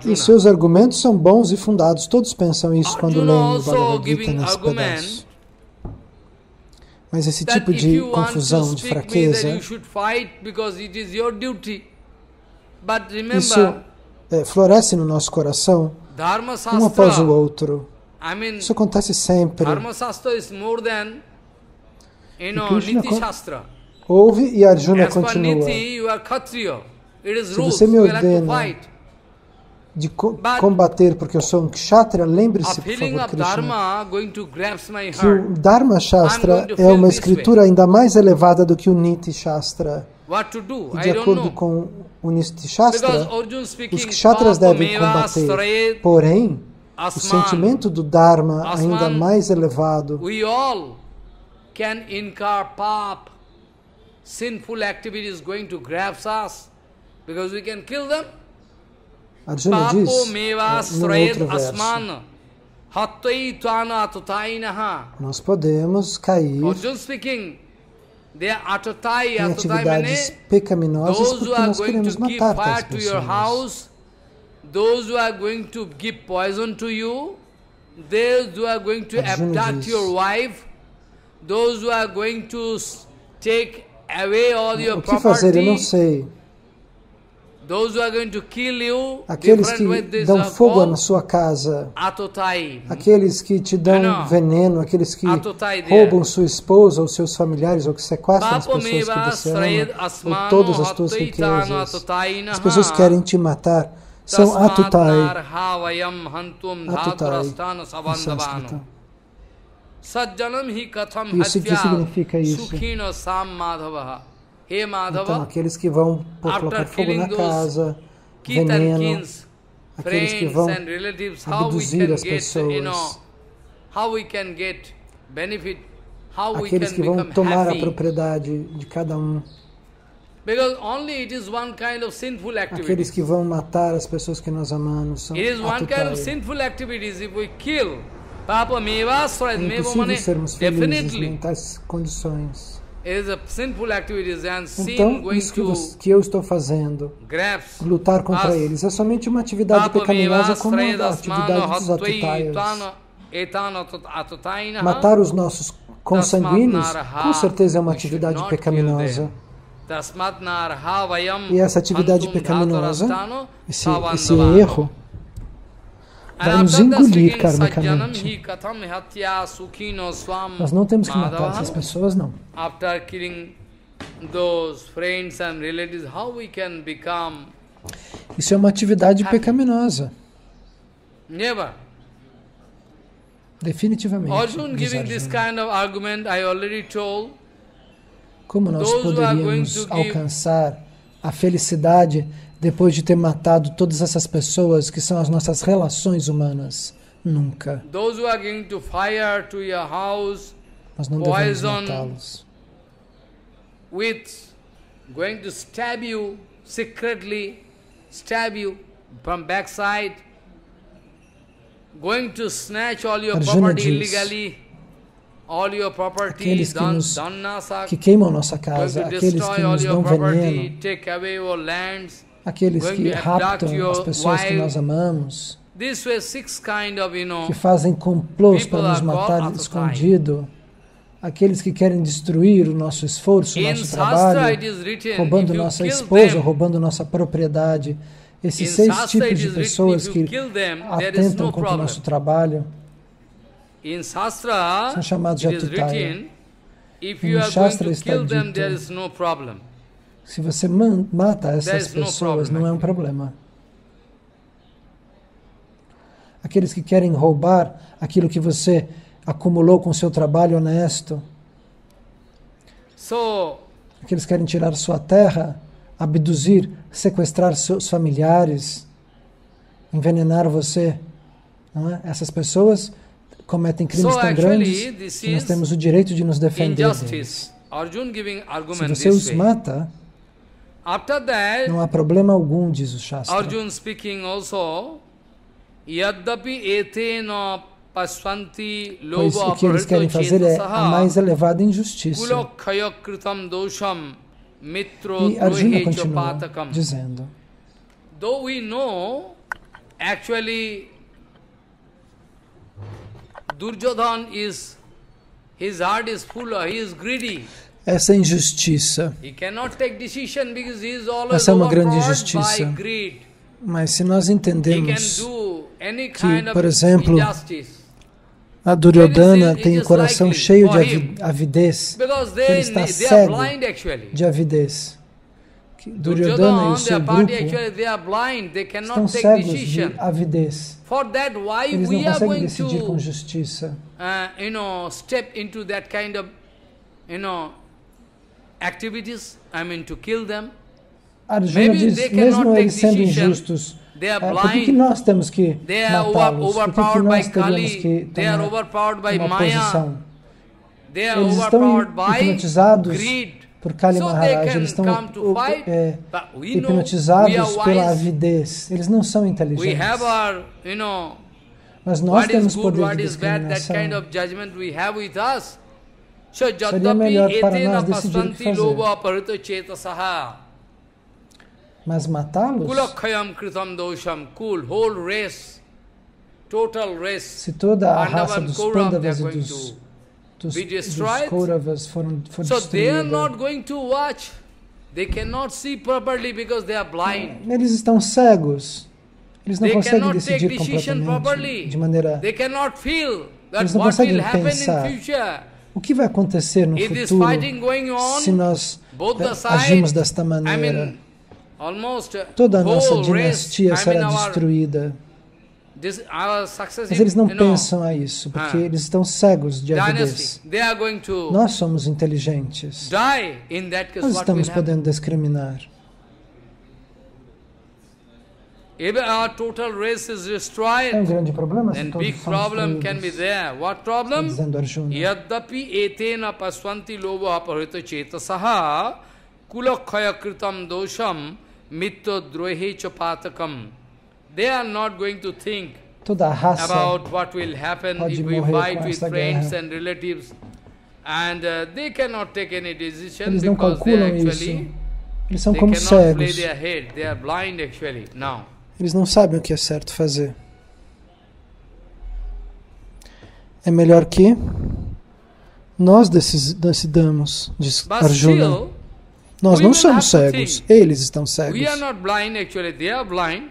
E seus argumentos são bons e fundados. Todos pensam isso quando leem o Bhagavad Gita nesse pedaço. Mas esse tipo de confusão, de fraqueza, isso floresce no nosso coração, um após o outro. Isso acontece sempre. Krishna ouve e Arjuna continua. Se você me ordena de combater porque eu sou um kshatriya, lembre-se, por favor, Krishna, que o Dharma Shastra é uma escritura ainda mais elevada do que o Niti Shastra. E de acordo com o Niti Shastra, os kshatras devem combater. Porém, o sentimento do Dharma ainda mais elevado. Can incur pap, sinful activities going to grasp us, because we can kill them. Arjuna diz, no outro verso, nós podemos cair em atividades pecaminosas porque nós queremos matar tais pessoas. Those who are going to give poison to you, those who are going to abduct your wife, those who are going to take away all your property. O que fazer? Eu não sei. Those who are going to kill you, aqueles que dão fogo na sua casa, aqueles que te dão veneno, aqueles que roubam sua esposa ou seus familiares ou que sequestram as pessoas que você ama, ou todas as tuas riquezas. As pessoas que querem te matar são atutai. Atutai, em sânscrito. Isso que significa isso? Então, aqueles que vão colocar fogo na casa, veneno, aqueles que vão abduzir as pessoas, aqueles que vão tomar a propriedade de cada um, aqueles que vão matar as pessoas que nós amamos, são atutais. É impossível sermos felizes em tais condições. Então, isso que eu estou fazendo, lutar contra eles, é somente uma atividade pecaminosa como a atividade dos atutaias. Matar os nossos consanguíneos, com certeza é uma atividade pecaminosa. E essa atividade pecaminosa, esse erro, vai nos engolir karmicamente. Nós não temos que matar essas pessoas, não. Isso é uma atividade pecaminosa. Definitivamente. Como nós poderíamos alcançar a felicidade depois de ter matado todas essas pessoas que são as nossas relações humanas? Nunca. Nós não devemos matá-los. Going to stab you secretly, stab you from backside, going to snatch all your property illegally, all your property, que queimam nossa casa, aqueles que nos dão veneno, aqueles que raptam as pessoas que nós amamos, que fazem complôs para nos matar escondido. aqueles que querem destruir o nosso esforço, o nosso trabalho, roubando nossa esposa, roubando nossa propriedade. Esses 6 tipos de pessoas que atentam contra o nosso trabalho são chamados de Atitaya. E no Shastra está dito, se você mata essas pessoas, não é um problema. Aqueles que querem roubar aquilo que você acumulou com seu trabalho honesto, aqueles que querem tirar sua terra, abduzir, sequestrar seus familiares, envenenar você, não é? Essas pessoas cometem crimes tão grandes que nós temos o direito de nos defender deles. Se você os mata, não há problema algum, diz o Shastra. Arjuna speaking also, yadapi etena pasvanti Pois loba o que eles querem fazer é a mais elevada injustiça. E Arjuna continua dizendo, though we know, actually, Duryodhana his heart is full, he is greedy. Essa injustiça, He cannot take decision because he is always essa é uma grande overpowered injustiça. by greed. Mas se nós He can entendemos do any que, kind por of exemplo, injustice. a Duryodhana tem o coração cheio de avidez, Because ele está they are cego blind actually. de avidez. Que Duryodhana e o seu their party grupo actually they are blind, they estão cannot take cegos de decision. avidez. For that, why Eles não we are conseguem going decidir com to, justiça. step into that kind of, activities? I mean, to kill them. Arjuna Maybe diz, they cannot mesmo take eles sendo decision. injustos, They are por que blind. nós temos que They are matá-los? Por que overpowered by nós teríamos que Kali. They are tomar overpowered by uma Maya. posição? They are Eles estão overpowered by hipnotizados greed. por Kali So they Maharaj, can eles estão come to fight, but we know hipnotizados we are pela wise. avidez. Eles não são We inteligentes. have our, Mas nós what is temos good, poder what de is bad, that kind discriminação. of judgment we have with us. So, Seria Jadapi melhor para etena nós decidir o que pasanti fazer. loba parita chetasaha. Mas matá-los, Kulakhayam kritam dosham, whole race, total race. se toda a raça Pandavan dos Kaurav, they Pandavas are e going dos be destroyed. Kauravas for So they are destruída, not going to watch. They cannot see properly because they are blind. eles estão cegos. Eles não They conseguem cannot take decidir decision completamente properly. de maneira... They cannot feel that Eles não what conseguem will happen pensar. in future. O que vai acontecer no If this futuro fighting going on, se nós both the sides, agimos desta I maneira? mean, almost Toda a nossa whole race, dinastia será destruída. Our successive, Mas eles não pensam a isso, porque eles estão cegos de avidez. dynasty, they are going to Nós somos inteligentes. die. In that case, Nós what estamos will happen? podendo discriminar. If our total race is É um destroyed, grande problema se then todos big são problem can be destruídos, there. What está problem? dizendo Arjuna. Yadapi etena pasvanti loba aparita chetasaha kulakhaya kritam dosham mitto drohe chapatakam. They are not going to think Toda a raça about what will happen pode if we morrer fight com with esta friends guerra. and relatives. And they cannot take any decision Eles não because they calculam isso. actually Eles são they como cannot play cegos. their head. They are blind actually now. Eles não sabem o que é certo fazer. É melhor que nós decidamos, diz But Arjuna. still, Nós we não will somos have to cegos, think. eles estão we cegos. are not blind actually. They are blind.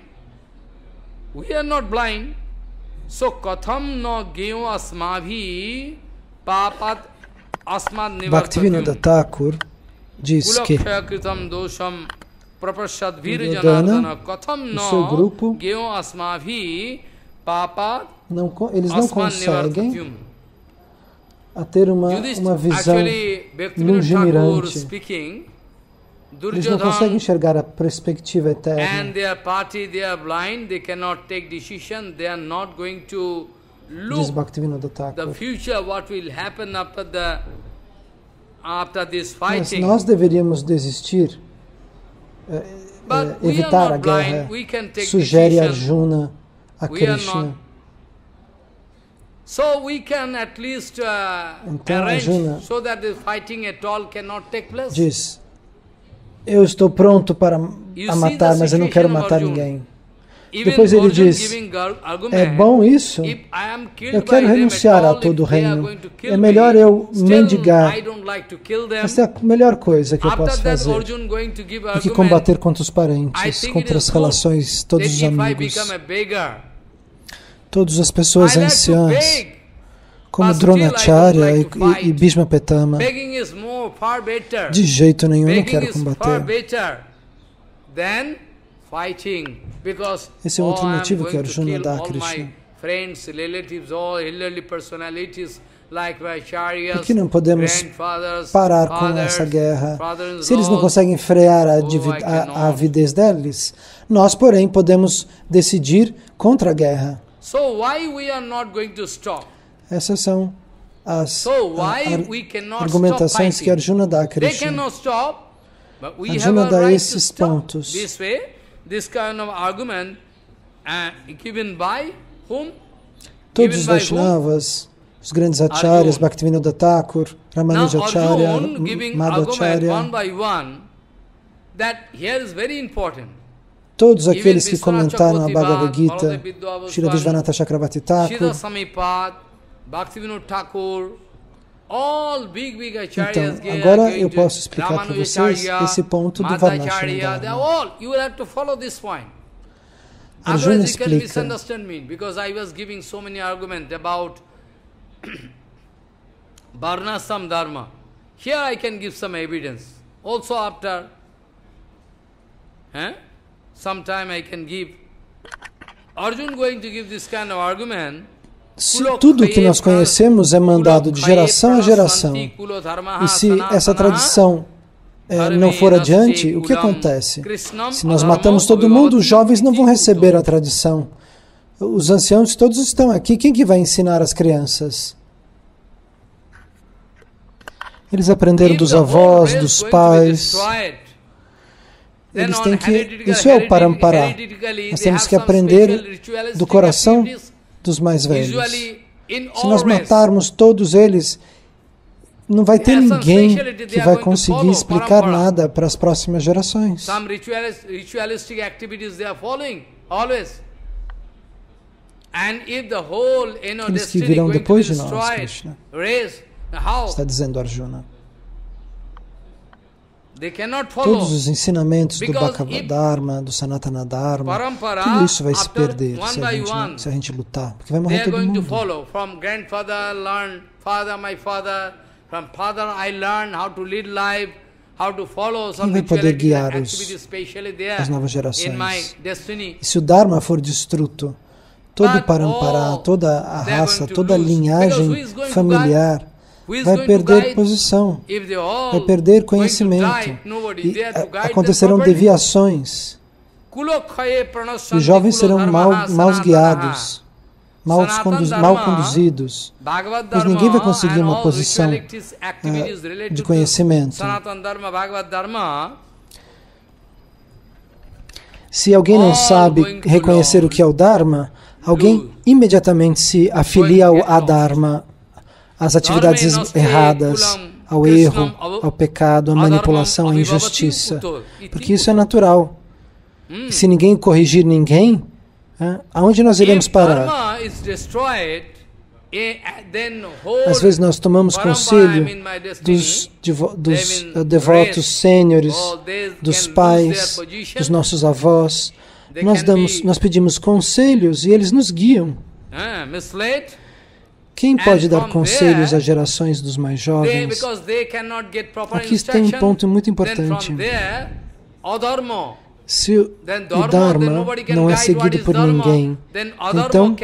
We are not blind. So katham no gyo asmabhi papat asmad Bhaktivinoda nivartatyum. Thakur diz que Kulakshaya kritam dosham prapashad Duryodhana virjanardana katham e seu no grupo gyo asmabhi papat eles não asmad conseguem nivartatyum. a ter uma visão Actually, Bhaktivinoda Thakur longemirante. speaking, Eles não conseguem Duryodhana enxergar a perspectiva and eterna. their party, they are blind, they cannot take decision, they are not going to Diz look Bhaktivinoda the Thakur. future, what will happen after this Mas fighting. nós deveríamos desistir, But we are evitar a not blind, guerra, we can take sugere decision. Arjuna a We are Krishna. not. So we can at least Então, arrange Arjuna so that the fighting at all cannot take place. Diz, eu estou pronto para You a see matar, the mas eu não quero situation of matar Arjuna. ninguém. Depois ele diz, é bom isso? Eu quero renunciar a todo o reino. É melhor eu mendigar. Essa é a melhor coisa que eu posso fazer do que combater contra os parentes, contra as relações, todos os amigos, todas as pessoas anciãs, como Dronacharya e Bhishma Pitama. De jeito nenhum eu não quero combater. Esse é outro motivo que Arjuna dá a Krishna. Por que não podemos parar com essa guerra? Se eles não conseguem frear a avidez deles, nós, porém, podemos decidir contra a guerra. Essas são as argumentações que Arjuna dá a Krishna. Arjuna dá esses pontos. Todos os Vaishnavas, os grandes acharyas, Bhaktivinoda Thakur, Ramanujacharya, Madhvacharya, todos aqueles que comentaram a Bhagavad Gita, Srila Vishwanatha Chakravarti Thakur, então, agora eu posso explicar para vocês esse ponto do Varnashrama Dharma. Arjuna explica. Varnashram Dharma. Here I can give some evidence. Also after sometime I can give. Arjuna going to give this kind of argument. Se tudo que nós conhecemos é mandado de geração a geração, e se essa tradição não for adiante, o que acontece? Se nós matamos todo mundo, os jovens não vão receber a tradição. Os anciãos todos estão aqui. Quem que vai ensinar as crianças? Eles aprenderam dos avós, dos pais. Eles têm que... Isso é o parampara. Nós temos que aprender do coração dos mais velhos. Se nós matarmos todos eles, não vai ter ninguém que vai conseguir explicar nada para as próximas gerações. Eles que virão depois de nós, Krishna. Está dizendo Arjuna. Todos os ensinamentos do Bhagavad Dharma, do Sanatana Dharma, tudo isso vai se perder se a gente lutar, porque vai morrer todo mundo. Quem vai poder guiar as novas gerações? E se o Dharma for destruto, todo o parampara, toda a raça, toda a linhagem familiar vai perder posição, vai perder conhecimento, e acontecerão deviações. Os jovens serão mal guiados, mal conduzidos, pois ninguém vai conseguir uma posição de conhecimento. Se alguém não sabe reconhecer o que é o Dharma, alguém imediatamente se afilia ao Adharma, às atividades erradas, ao erro, ao pecado, à manipulação, à injustiça. Porque isso é natural. E se ninguém corrigir ninguém, aonde nós iremos parar? Às vezes nós tomamos conselho dos devotos sêniores, dos pais, dos nossos avós. Nós pedimos conselhos e eles nos guiam. Quem pode dar conselhos às gerações dos mais jovens? Aqui tem um ponto muito importante. Se o Dharma não é seguido por ninguém, então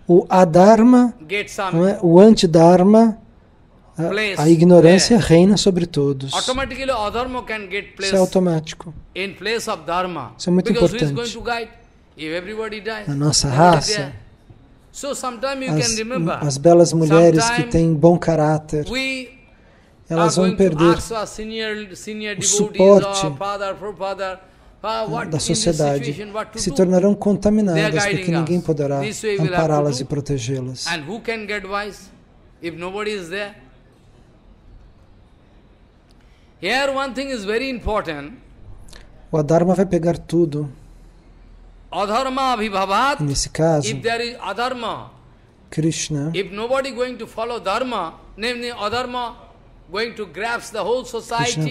o Adharma, o Antidharma, a ignorância reina sobre todos. Isso é automático. Isso é muito importante. Na nossa raça, as belas mulheres que têm bom caráter, elas vão perder o suporte da sociedade, se tornarão contaminadas, porque ninguém poderá ampará-las e protegê-las. O Adharma vai pegar tudo. Nesse caso, Krishna, Krishna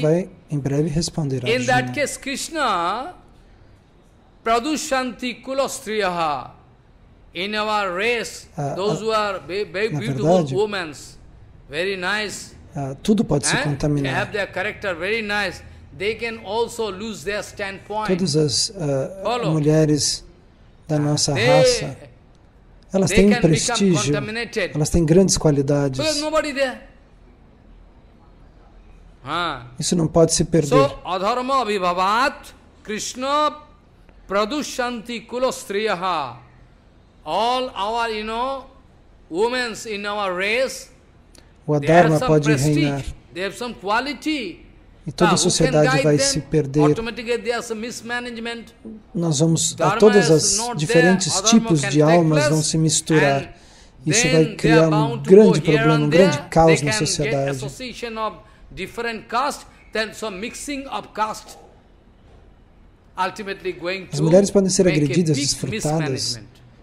vai em breve responder a In that case, Krishna pradushanti kulostriyaha. In our race, those who are very beautiful women, very nice, tudo pode se contaminar. They have their character very nice. They can also lose their standpoint. Todas as mulheres da nossa raça, elas têm um prestígio, elas têm grandes qualidades. Isso não pode se perder. So, adharma vibhavat Krishna pradushanti kulostriyaha. All our, women in our race, o adharma pode reinar. They have some quality. E toda a sociedade vai se perder. Nós vamos, todas as diferentes tipos de almas vão se misturar. Isso vai criar um grande problema, um grande caos na sociedade. As mulheres podem ser agredidas, desfrutadas,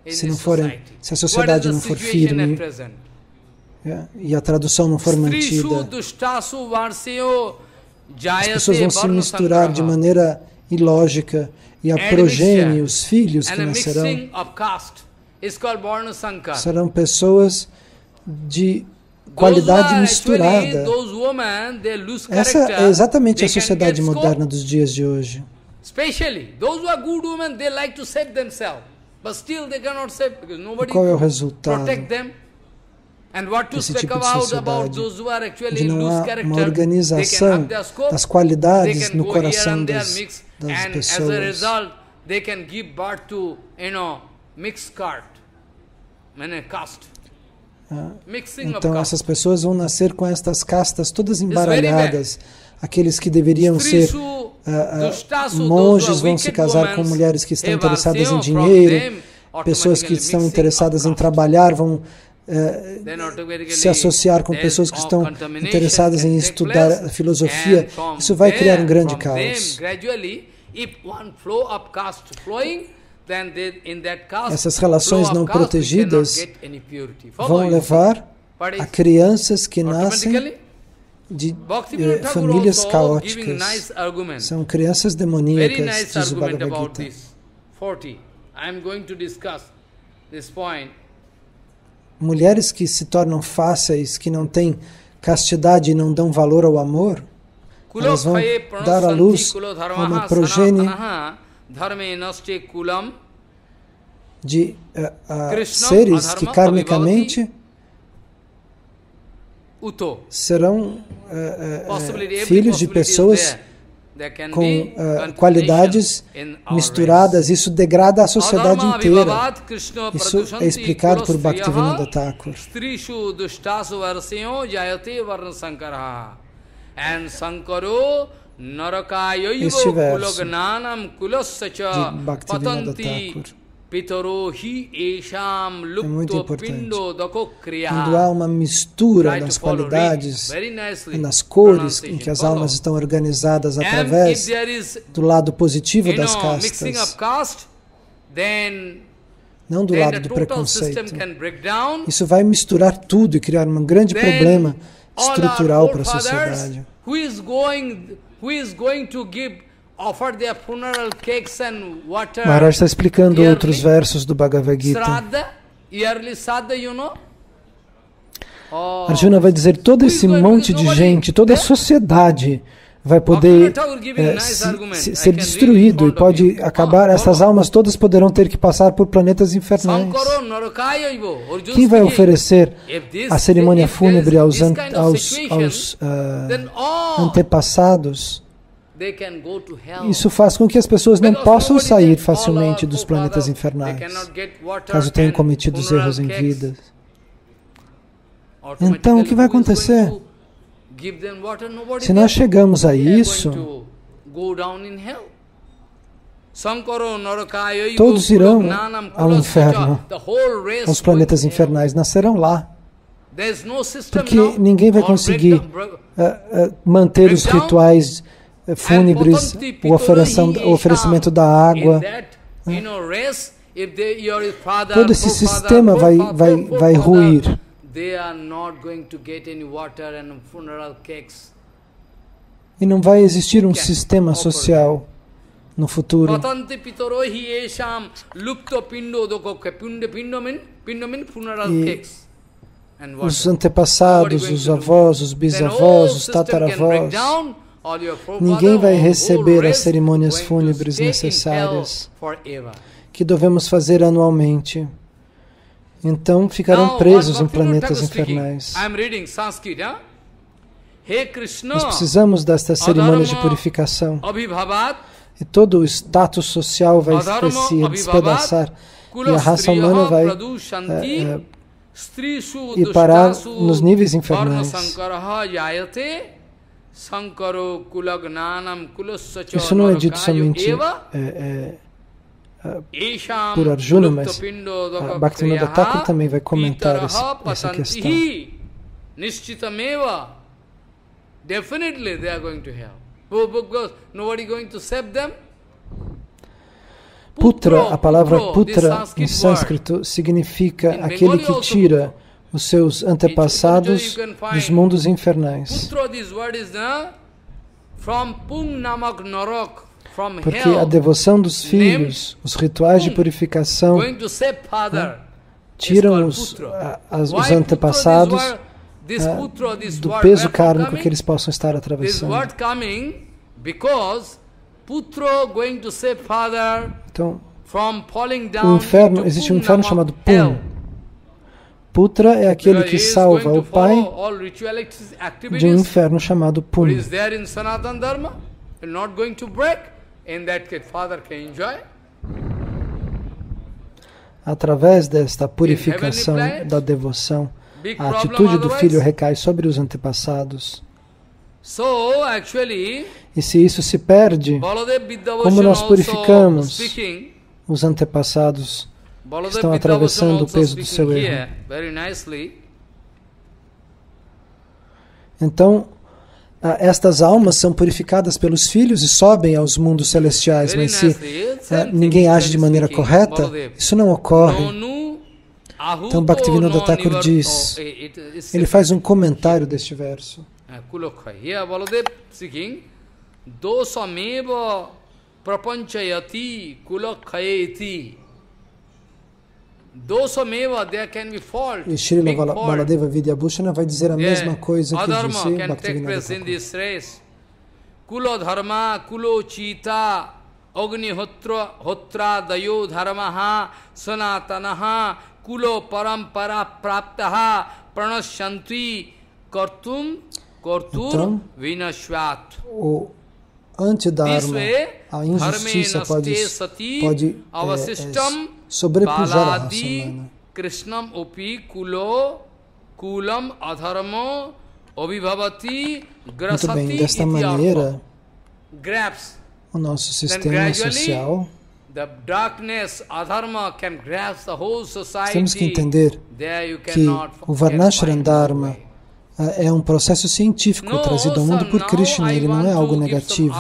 se a sociedade não for firme e a tradução não for mantida. As pessoas vão se misturar de maneira ilógica e a progênie, os filhos que nascerão, serão pessoas de qualidade misturada. Essa é exatamente a sociedade moderna dos dias de hoje. E qual é o resultado desse tipo de sociedade? De não há uma organização das qualidades no coração das pessoas. Então essas pessoas vão nascer com estas castas todas embaralhadas. Aqueles que deveriam ser monges vão se casar com mulheres que estão interessadas em dinheiro. Pessoas que estão interessadas em trabalhar vão se associar com pessoas que estão interessadas em estudar filosofia. Isso vai criar um grande caos. Essas relações não protegidas vão levar a crianças que nascem de famílias caóticas. São crianças demoníacas, diz o Bhagavad Gita. Mulheres que se tornam fáceis, que não têm castidade e não dão valor ao amor, elas vão dar à luz uma progênie de seres que karmicamente serão filhos de pessoas com qualidades misturadas. Isso degrada a sociedade inteira. Isso é explicado por Bhaktivinoda Thakur. Este verso de Bhaktivinoda Thakur é muito importante. Quando há uma mistura nas qualidades e nas cores em que as almas estão organizadas através do lado positivo das castas, não do lado do preconceito, isso vai misturar tudo e criar um grande problema estrutural para a sociedade. Maharaj está explicando outros versos do Bhagavad Gita. Arjuna vai dizer, todo esse monte de gente, toda a sociedade vai poder ser destruído e pode acabar, essas almas todas poderão ter que passar por planetas infernais. Quem vai oferecer a cerimônia fúnebre aos antepassados? Isso faz com que as pessoas não possam sair facilmente dos planetas infernais, caso tenham cometido erros em vida. Então, o que vai acontecer? Se nós chegamos a isso, todos irão ao inferno, aos planetas infernais, nascerão lá. Porque ninguém vai conseguir manter os rituais fúnebres, o oferecimento da água Todo esse sistema vai ruir. E não vai existir um sistema social no futuro. E os antepassados, os avós, os bisavós, os tataravós, ninguém vai receber as cerimônias fúnebres necessárias que devemos fazer anualmente. Então ficarão presos em planetas infernais. Nós precisamos destas cerimônias de purificação. E todo o status social vai se despedaçar. E a raça humana vai ir parar nos níveis infernais. Isso não é dito somente por Arjuna, mas Bhaktivinoda Thakur também vai comentar essa questão. Definitely they are going to hell. Because nobody going to save them. Putra, a palavra putra em sânscrito significa aquele que tira os seus antepassados dos mundos infernais. Porque a devoção dos filhos, os rituais de purificação, tiram os antepassados do peso kármico que eles possam estar atravessando. Então, o inferno, existe um inferno chamado Pum. Putra é aquele que salva o pai de um inferno chamado Pum. Através desta purificação da devoção, a atitude do filho recai sobre os antepassados. E se isso se perde, como nós purificamos os antepassados que estão atravessando o peso do seu erro? Então, estas almas são purificadas pelos filhos e sobem aos mundos celestiais, mas se ninguém age de maneira correta, isso não ocorre. Então Bhaktivinoda Thakur diz, ele faz um comentário deste verso. Dosameva prapanchayati kulakkhayeti. Dosameva, there can be fault. E Srila Baladeva Vidyabhushana vai dizer a mesma coisa que disse Bhaktivinoda Thakur. Kulo dharma, kulo chita, agnihotra dayo dharmaha, sanatanaha, kulo parampara praptaha, pranasyanti, kartur vinashvat. O antidharma, a injustiça pode sobrepujar a raça humana. Krishnam upi kulam adharmo abhibhavati grasati. Muito bem, desta maneira, o nosso sistema social, temos que entender que o Varnashram Dharma é um processo científico trazido ao mundo por Krishna, ele não é algo negativo.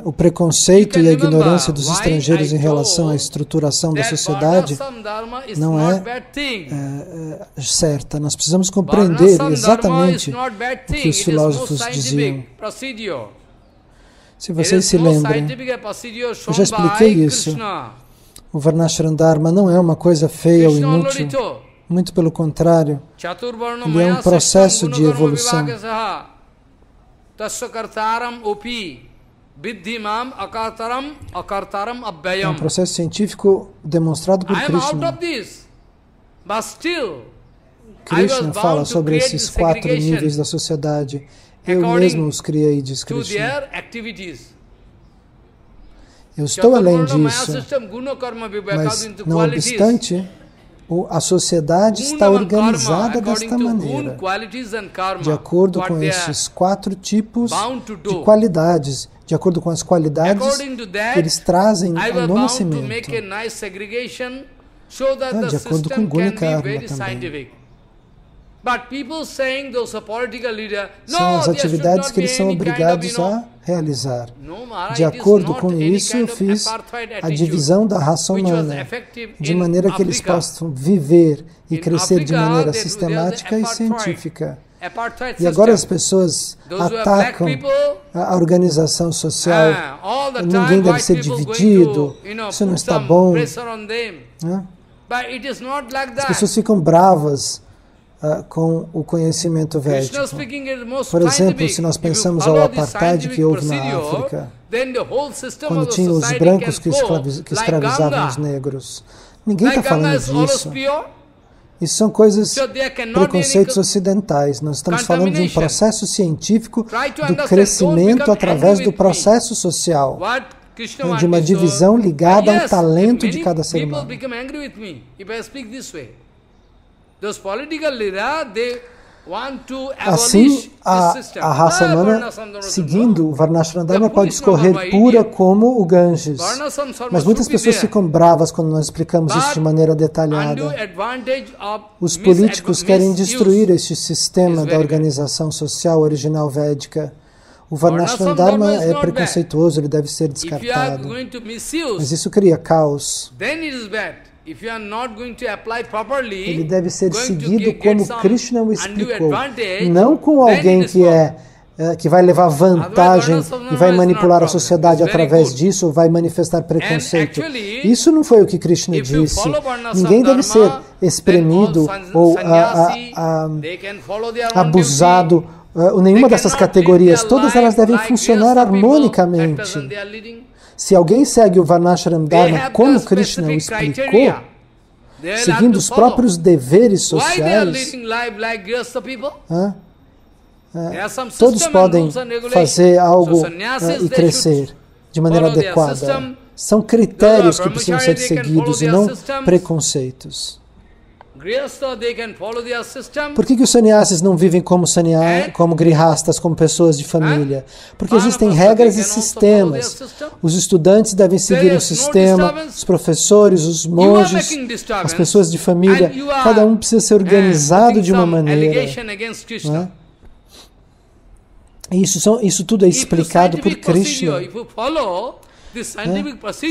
O preconceito e a ignorância dos estrangeiros em relação à estruturação da sociedade não é certa. Nós precisamos compreender exatamente o que os filósofos diziam. Se vocês se lembram, eu já expliquei isso. O Varnashram Dharma não é uma coisa feia ou inútil. Muito pelo contrário, ele é um processo de evolução. É um processo científico demonstrado por Krishna. Krishna fala sobre esses 4 níveis da sociedade. Eu mesmo os criei, diz Krishna. Eu estou além disso, mas não obstante, a sociedade está organizada desta maneira, de acordo com esses 4 tipos de qualidades, de acordo com as qualidades que eles trazem no nascimento, de acordo com Guna Karma também. São as atividades que eles são obrigados a realizar. De acordo com isso, eu fiz a divisão da raça humana, de maneira que eles possam viver e crescer de maneira sistemática e científica. E agora as pessoas atacam a organização social. Ninguém deve ser dividido, isso não está bom. As pessoas ficam bravas com o conhecimento védico. Por exemplo, se nós pensamos ao apartheid que houve na África, quando tinha os brancos que escravizavam os negros. Ninguém está falando disso. Isso são coisas, preconceitos ocidentais. Nós estamos falando de um processo científico do crescimento através do processo social, de uma divisão ligada ao talento de cada ser humano. Assim, a raça humana, seguindo o Varnashrama, pode escorrer pura como o Ganges. Mas muitas pessoas ficam bravas quando nós explicamos isso de maneira detalhada. Os políticos querem destruir este sistema da organização social original védica. O Varnashrama é preconceituoso, ele deve ser descartado. Mas isso cria caos. Ele deve ser seguido como Krishna o explicou, não com alguém que vai levar vantagem e vai manipular a sociedade através disso, ou vai manifestar preconceito. Isso não foi o que Krishna disse. Ninguém deve ser espremido ou abusado, nenhuma dessas categorias. Todas elas devem funcionar harmonicamente. Se alguém segue o Varnashram Dharma como Krishna o explicou, seguindo os próprios deveres sociais, todos podem fazer algo e crescer de maneira adequada. São critérios que precisam ser seguidos e não preconceitos. Por que os sannyasis não vivem como grihastas, como pessoas de família? Porque existem regras e sistemas. Os estudantes devem seguir um sistema, os professores, os monges, as pessoas de família, cada um precisa ser organizado de uma maneira. Isso tudo é explicado por Krishna.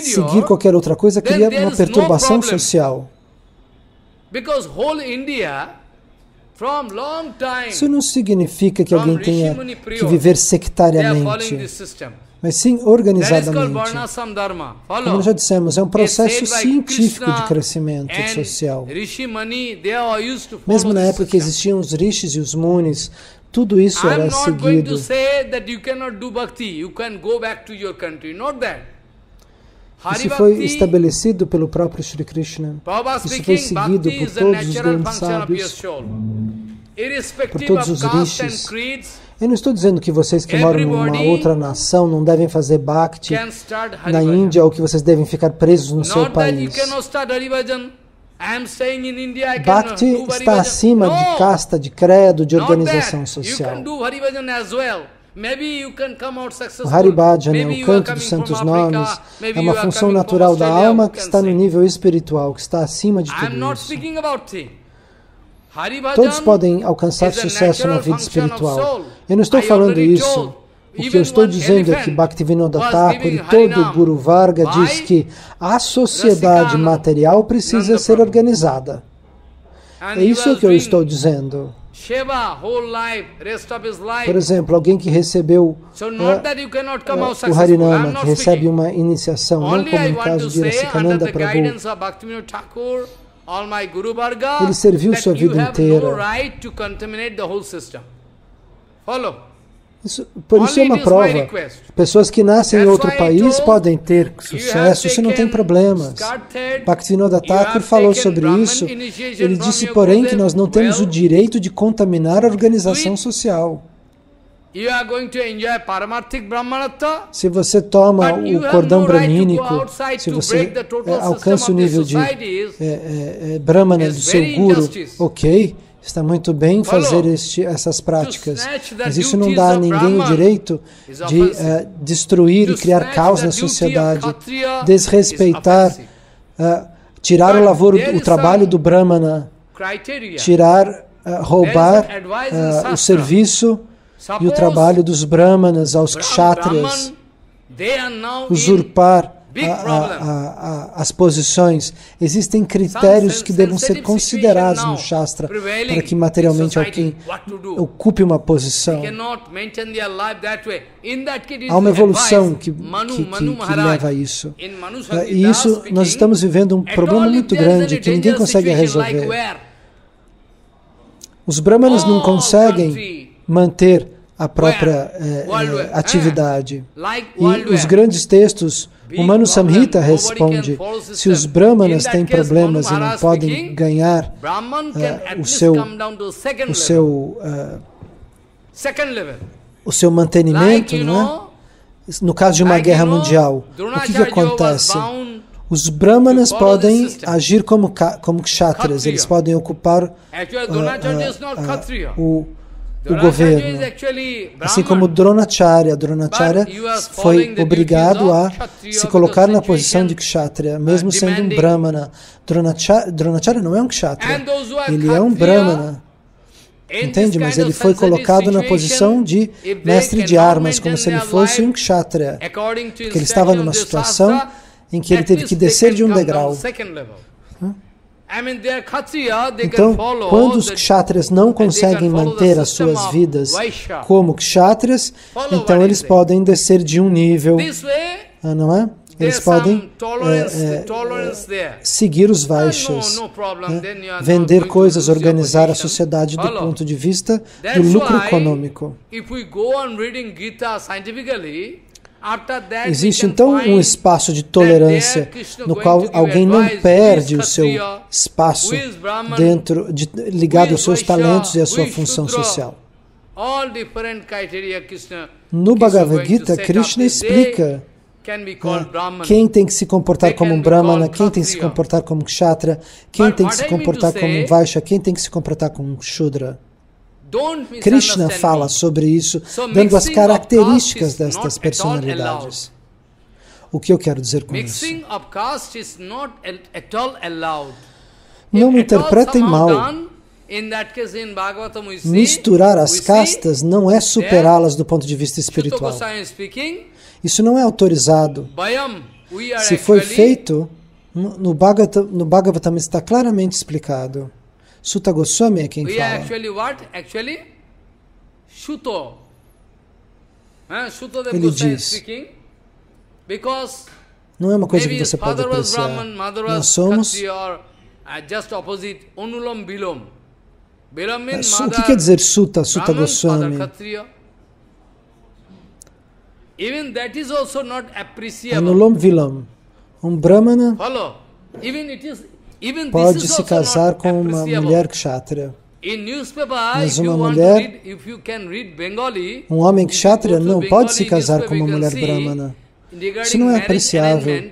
Seguir qualquer outra coisa cria uma perturbação social. Isso não significa que alguém tenha que viver sectariamente, mas sim organizadamente. Como nós já dissemos, é um processo científico de crescimento social. Mesmo na época que existiam os rishis e os munis, tudo isso era seguido. Isso foi estabelecido pelo próprio Shri Krishna. Isso foi seguido por todos os grandes sábios, por todos os rishis. Eu não estou dizendo que vocês que moram numa outra nação não devem fazer bhakti na Índia ou que vocês devem ficar presos no seu país. Bhakti está acima de casta, de credo, de organização social. O Haribhajana, o canto dos santos nomes, é uma função natural da alma que está no nível espiritual, que está acima de tudo isso. Todos podem alcançar sucesso na vida espiritual. Eu não estou falando isso. O que eu estou dizendo é que Bhaktivinoda Thakur e todo o Guru Varga diz que a sociedade material precisa ser organizada. É isso que eu estou dizendo. Por exemplo, alguém que recebeu o Harinama, que recebe uma iniciação, não como no caso de Rasikananda Prabhu, ele serviu sua vida inteira. Por isso é uma prova. Pessoas que nascem em outro país podem ter sucesso, isso não tem problemas. Bhaktivinoda Thakur falou sobre isso. Ele disse, porém, que nós não temos o direito de contaminar a organização social. Se você toma o cordão brahmínico, se você alcança o nível de brahmana do seu guru, ok, está muito bem fazer essas práticas, mas isso não dá a ninguém o direito de destruir e criar caos na sociedade, desrespeitar, tirar o trabalho do brahmana, tirar roubar o serviço e o trabalho dos brahmanas aos kshatriyas, usurpar as posições. Existem critérios que devem ser considerados no Shastra para que materialmente alguém ocupe uma posição. Há uma evolução que leva a isso. E isso, nós estamos vivendo um problema muito grande que ninguém consegue resolver. Os brahmanas não conseguem manter a própria atividade. E os grandes textos, o Manu Samhita responde, se os brahmanas têm problemas e não podem ganhar o seu mantenimento, não é? No caso de uma guerra mundial, o que acontece? Os brahmanas podem agir como kshatriyas, eles podem ocupar o governo. Assim como Dronacharya. Dronacharya foi obrigado a se colocar na posição de kshatriya, mesmo sendo um brahmana. Dronacharya não é um kshatriya, ele é um brahmana. Entende? Mas ele foi colocado na posição de mestre de armas, como se ele fosse um kshatriya, porque ele estava numa situação em que ele teve que descer de um degrau. Então, quando os kshatriyas não conseguem manter as suas vidas como kshatriyas, então eles podem descer de um nível, não é? Eles podem seguir os vaishyas, vender coisas, organizar a sociedade do ponto de vista do lucro econômico. Existe então um espaço de tolerância no qual alguém não perde o seu espaço ligado aos seus talentos e à sua função social. No Bhagavad Gita, Krishna explica quem tem que se comportar como um brahmana, quem tem que se comportar como kshatriya, quem tem que se comportar como um vaishya, quem tem que se comportar como um shudra. Krishna fala sobre isso, dando as características destas personalidades. O que eu quero dizer com isso? Não me interpretem mal. Misturar as castas não é superá-las do ponto de vista espiritual. Isso não é autorizado. Se foi feito, no Bhagavatam está claramente explicado. Sutta Goswami é quem fala. Ele diz, não é uma coisa que você pode apreciar. Nós somos... O que quer dizer Sutta Goswami? Anulam Vilam. Um brahmana pode se casar com uma mulher kshatriya. Mas uma mulher, um homem kshatriya não pode se casar com uma mulher brahmana. Isso não é apreciável.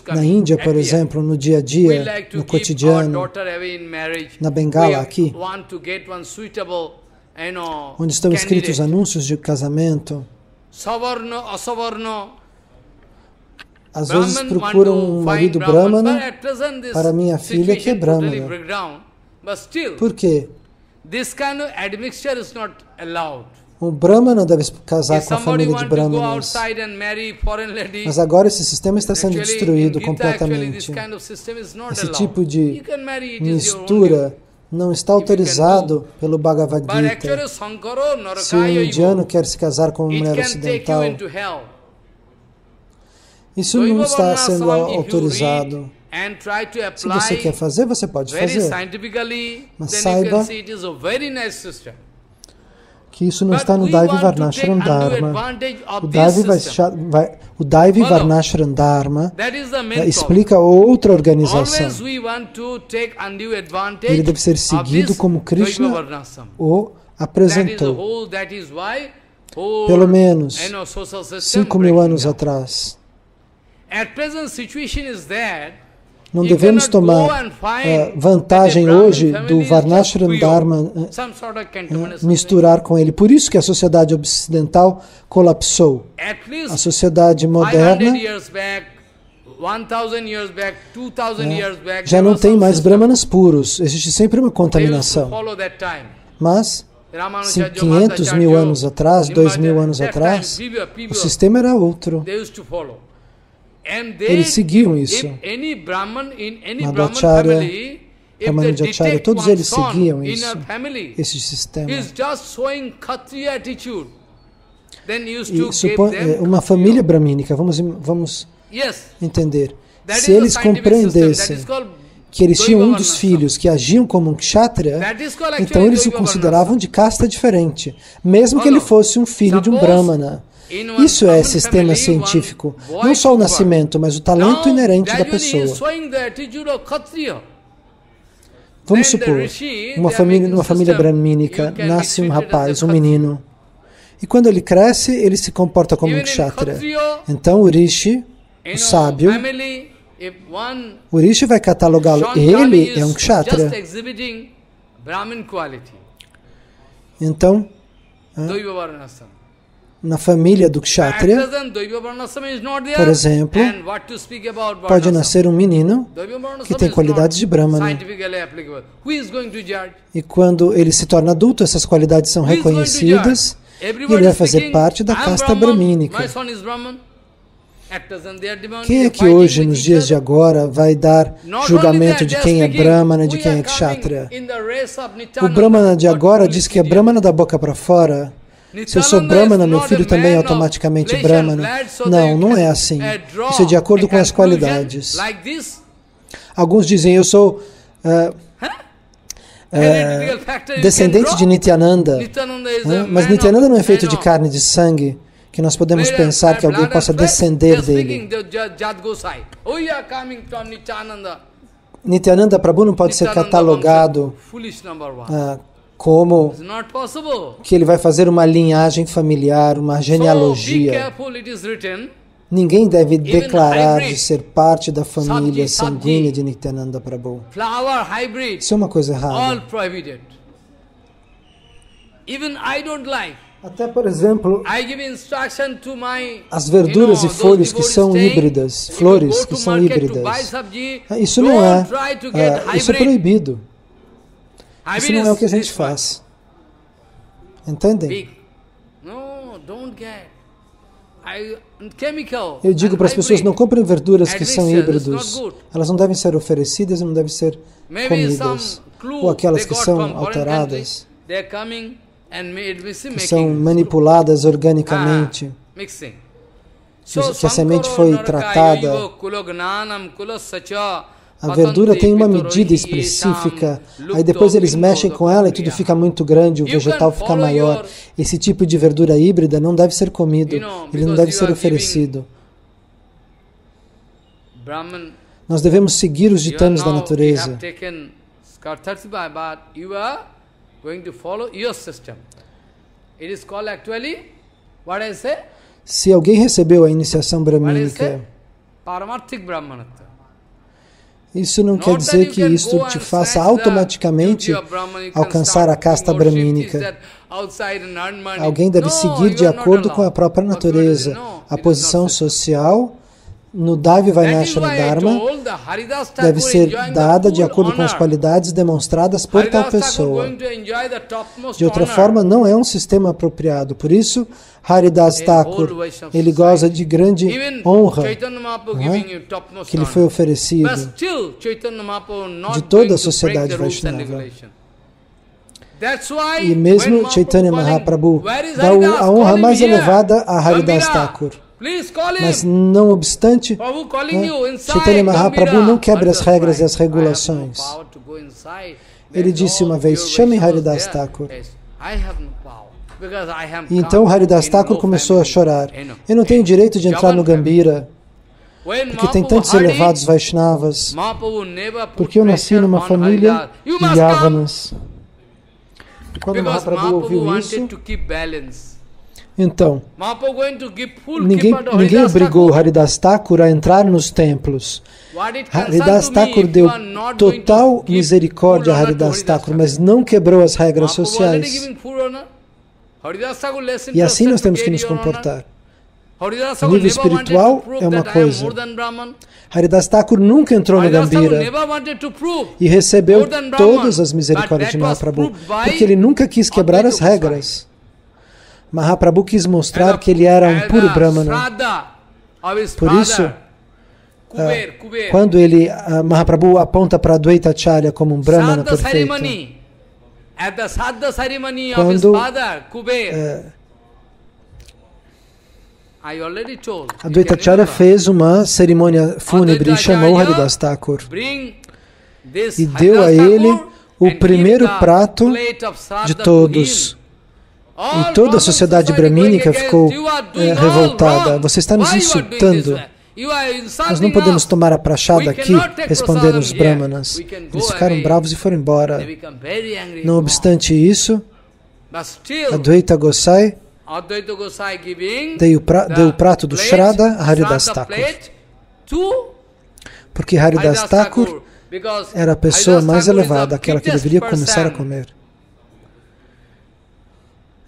Na Índia, por exemplo, no dia a dia, no cotidiano, na Bengala aqui, onde estão escritos anúncios de casamento, às vezes procuram um marido brahmana para minha filha que é brahmana. Por quê? O brahmana deve casar com a família de brahmanas. Mas agora esse sistema está sendo destruído completamente. Esse tipo de mistura não está autorizado pelo Bhagavad Gita. Se um indiano quer se casar com uma mulher ocidental, isso não está sendo autorizado. Se você quer fazer, você pode fazer. Mas saiba que isso não está no Daivi Varnashram Dharma. O Daivi Varnashram Dharma explica outra organização. Ele deve ser seguido como Krishna o apresentou. Pelo menos 5.000 anos atrás. Não devemos tomar vantagem hoje do Varnashram Dharma, misturar com ele. Por isso que a sociedade ocidental colapsou. A sociedade moderna, Já não tem mais brahmanas puros, existe sempre uma contaminação. Mas, 500 mil anos atrás, 2.000 anos atrás, o sistema era outro. Eles seguiam isso. Madhvacharya, Ramanujacharya, todos eles seguiam isso, esse sistema. E uma família bramínica, vamos entender. Se eles compreendessem que eles tinham um dos filhos que agiam como um kshatriya, então eles o consideravam de casta diferente, mesmo que ele fosse um filho de um brahmana. Isso é sistema científico, não só o nascimento, mas o talento inerente da pessoa. Vamos supor, numa família brahmínica, nasce um rapaz, um menino, e quando ele cresce, ele se comporta como um kshatriya. Então o rishi, o sábio, o rishi vai catalogá-lo, ele é um kshatriya. Então, na família do kshatriya, por exemplo, pode nascer um menino que tem qualidades de brahmana. E quando ele se torna adulto, essas qualidades são reconhecidas e ele vai fazer parte da casta brahmínica. Quem é que hoje, nos dias de agora, vai dar julgamento de quem é brahmana e de quem é kshatriya? O brahmana de agora diz que é brahmana da boca para fora. Se eu sou brahmana, meu filho também é automaticamente brahmana. Não, não é assim. Isso é de acordo com as qualidades. Alguns dizem, eu sou descendente de Nityananda. Mas Nityananda não é feito de carne e de sangue, que nós podemos pensar que alguém possa descender dele. Nityananda Prabhu não pode ser catalogado como que ele vai fazer uma linhagem familiar, uma genealogia. Ninguém deve declarar de ser parte da família sanguínea de Nityananda Prabhu. Isso é uma coisa errada. Até, por exemplo, as verduras e folhas que são híbridas, flores que são híbridas, isso não é, isso é proibido. Isso não é o que a gente faz. Entendem? Eu digo para as pessoas, não comprem verduras que são híbridos. Elas não devem ser oferecidas e não devem ser comidas. Ou aquelas que são alteradas, que são manipuladas organicamente, que a semente foi tratada. A verdura tem uma medida específica, aí depois eles mexem com ela e tudo fica muito grande, o vegetal fica maior. Esse tipo de verdura híbrida não deve ser comido, ele não deve ser oferecido. Nós devemos seguir os ditames da natureza. Se alguém recebeu a iniciação brahmínica, isso não quer dizer que isso te faça automaticamente alcançar a casta brahmínica. Alguém deve seguir de acordo com a própria natureza. A posição social no Daivi Vainashana Dharma deve ser dada de acordo com as qualidades demonstradas por tal pessoa. De outra forma, não é um sistema apropriado. Por isso, Haridas Thakur, ele goza de grande honra, que lhe foi oferecido de toda a sociedade Vaishnava. E mesmo Chaitanya Mahaprabhu dá a honra mais elevada a Haridas Thakur. Mas, não obstante, Chaitanya Mahaprabhu não quebra as regras e as regulações. Ele disse uma vez, chame Haridas Thakur. E então Haridas Thakur começou a chorar. Eu não tenho direito de entrar no Gambhira, porque tem tantos elevados Vaishnavas, porque eu nasci numa família de Yavanas. E quando Mahaprabhu ouviu isso, então, ninguém obrigou Haridas Thakur a entrar nos templos. Haridas Thakur deu total misericórdia a Haridas Thakur, mas não quebrou as regras sociais. E assim nós temos que nos comportar. O nível espiritual é uma coisa. Haridas Thakur nunca entrou no Gambhira e recebeu todas as misericórdias de Mahaprabhu, porque ele nunca quis quebrar as regras. Mahaprabhu quis mostrar que ele era um puro Brahmana. Por isso, quando Mahaprabhu aponta para Advaita Acharya como um Brahmana perfeito, quando Advaita Acharya fez uma cerimônia fúnebre e chamou Haridas Thakur e deu a ele o primeiro prato de todos. E toda a sociedade bramínica ficou revoltada. Você está nos insultando. Nós não podemos tomar a prachada aqui, responderam os brahmanas. Eles ficaram bravos e foram embora. Não obstante isso, Advaita Gosai deu o prato do Shraddha a Haridas Thakur. Porque Haridas Thakur era a pessoa mais elevada, aquela que deveria começar a comer.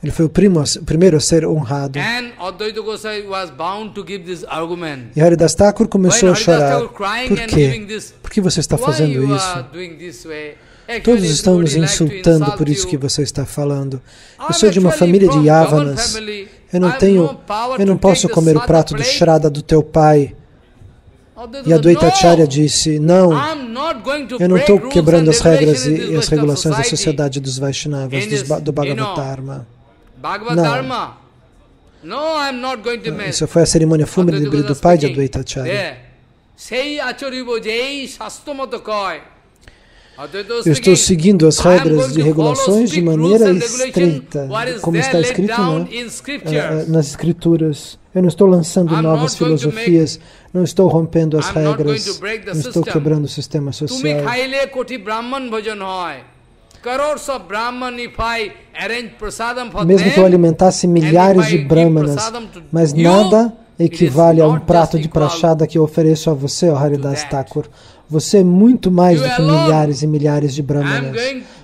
Ele foi o primeiro a ser honrado. E Haridas Thakur começou a chorar. Por quê? Por que você está fazendo isso? Todos estão nos insultando por isso que você está falando. Eu sou de uma família de Yavanas. Eu não posso comer o prato do Shraddha do teu pai. E Advaita Acharya disse, não, eu não estou quebrando as regras e as regulações da sociedade dos Vaishnavas, do Bhagavatdharma. Não. Isso foi a cerimônia fúnebre do pai de Advaita Acharya. Eu estou seguindo as regras e regulações de maneira estreita, como está escrito nas escrituras. Eu não estou lançando novas filosofias, não estou rompendo as regras, não estou quebrando o sistema social. Mesmo que eu alimentasse milhares de brahmanas, mas nada equivale a um prato de prachada que eu ofereço a você, ó Haridas Thakur. Você é muito mais do que milhares e milhares de brahmanas,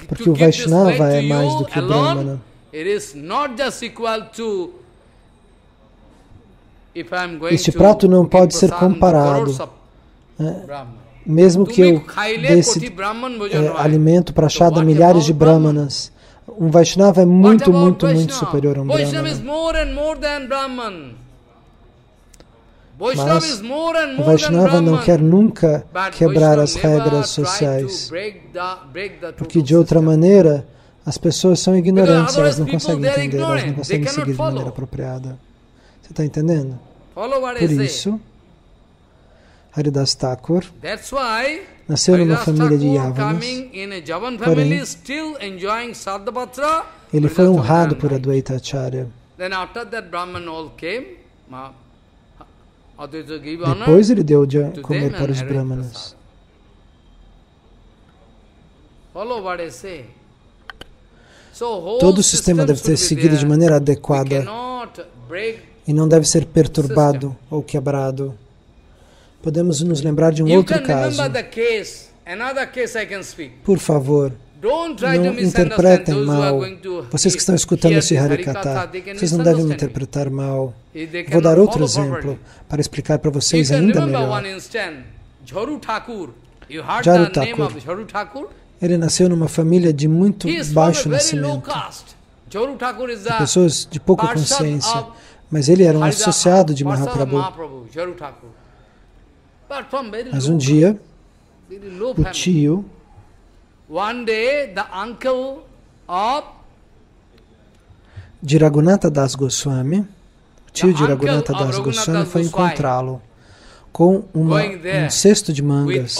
porque o Vaishnava é mais do que o brahmana. Este prato não pode ser comparado. Mesmo que eu desse alimento prachada a milhares de brahmanas, um Vaishnava é muito, muito, muito superior a um brahmana. Mas o Vaishnava não quer nunca quebrar as regras sociais, porque de outra maneira as pessoas são ignorantes, elas não conseguem entender, elas não conseguem seguir de maneira apropriada. Você está entendendo? Por isso, Haridas Thakur nasceu numa família de Yavanas, porém, ele foi honrado por Advaita Acharya. Depois ele deu de comer para os brahmanas. Todo o sistema deve ser seguido de maneira adequada e não deve ser perturbado ou quebrado. Podemos nos lembrar de um outro caso. Por favor, não interpretem mal. Vocês que estão escutando esse Harikatha, vocês não devem me interpretar mal. Vou dar outro exemplo para explicar para vocês ainda melhor. Jaru Thakur, ele nasceu numa família de muito baixo nascimento, de pessoas de pouca consciência, mas ele era um associado de Mahaprabhu. Mas um dia, o tio de Raghunatha Das Goswami, o tio de Raghunatha Das Goswami foi encontrá-lo com um cesto de mangas.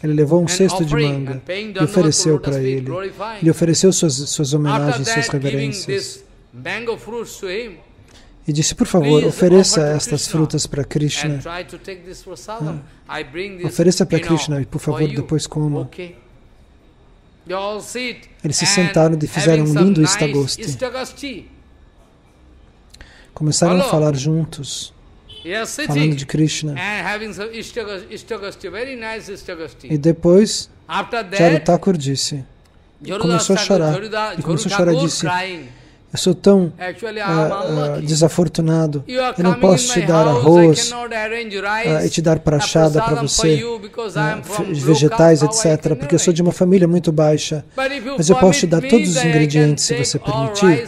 Ele levou um cesto de manga e ofereceu para ele. Ele ofereceu suas homenagens, suas reverências. E disse, por favor, ofereça estas frutas para Krishna. Ofereça para Krishna e, por favor, depois coma. Eles se sentaram e fizeram um lindo Istagasti. Começaram a falar juntos, falando de Krishna. E depois, Jaru Thakur disse, começou a chorar. E começou a chorar e disse, eu sou tão desafortunado, eu não posso te dar arroz e te dar prachada para você, vegetais, etc., porque eu sou de uma família muito baixa, mas eu posso te dar todos os ingredientes se você permitir.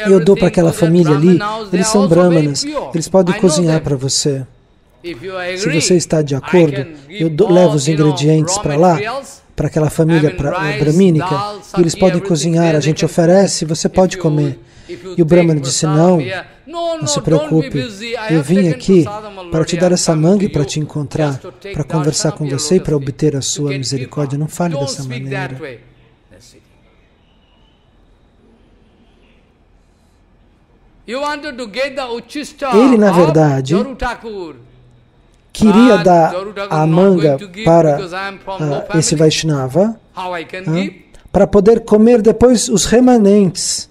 Eu dou para aquela família ali, eles são brahmanas, eles podem cozinhar para você. Se você está de acordo, eu levo os ingredientes para lá, para aquela família brahmínica, e eles podem cozinhar, a gente oferece, você pode comer. E o Brahmana disse, não se preocupe, eu vim aqui para te dar essa manga e para te encontrar, para conversar com você e para obter a sua misericórdia. Não fale dessa maneira. Ele, na verdade, queria dar a manga para esse Vaishnava para poder comer depois os remanentes.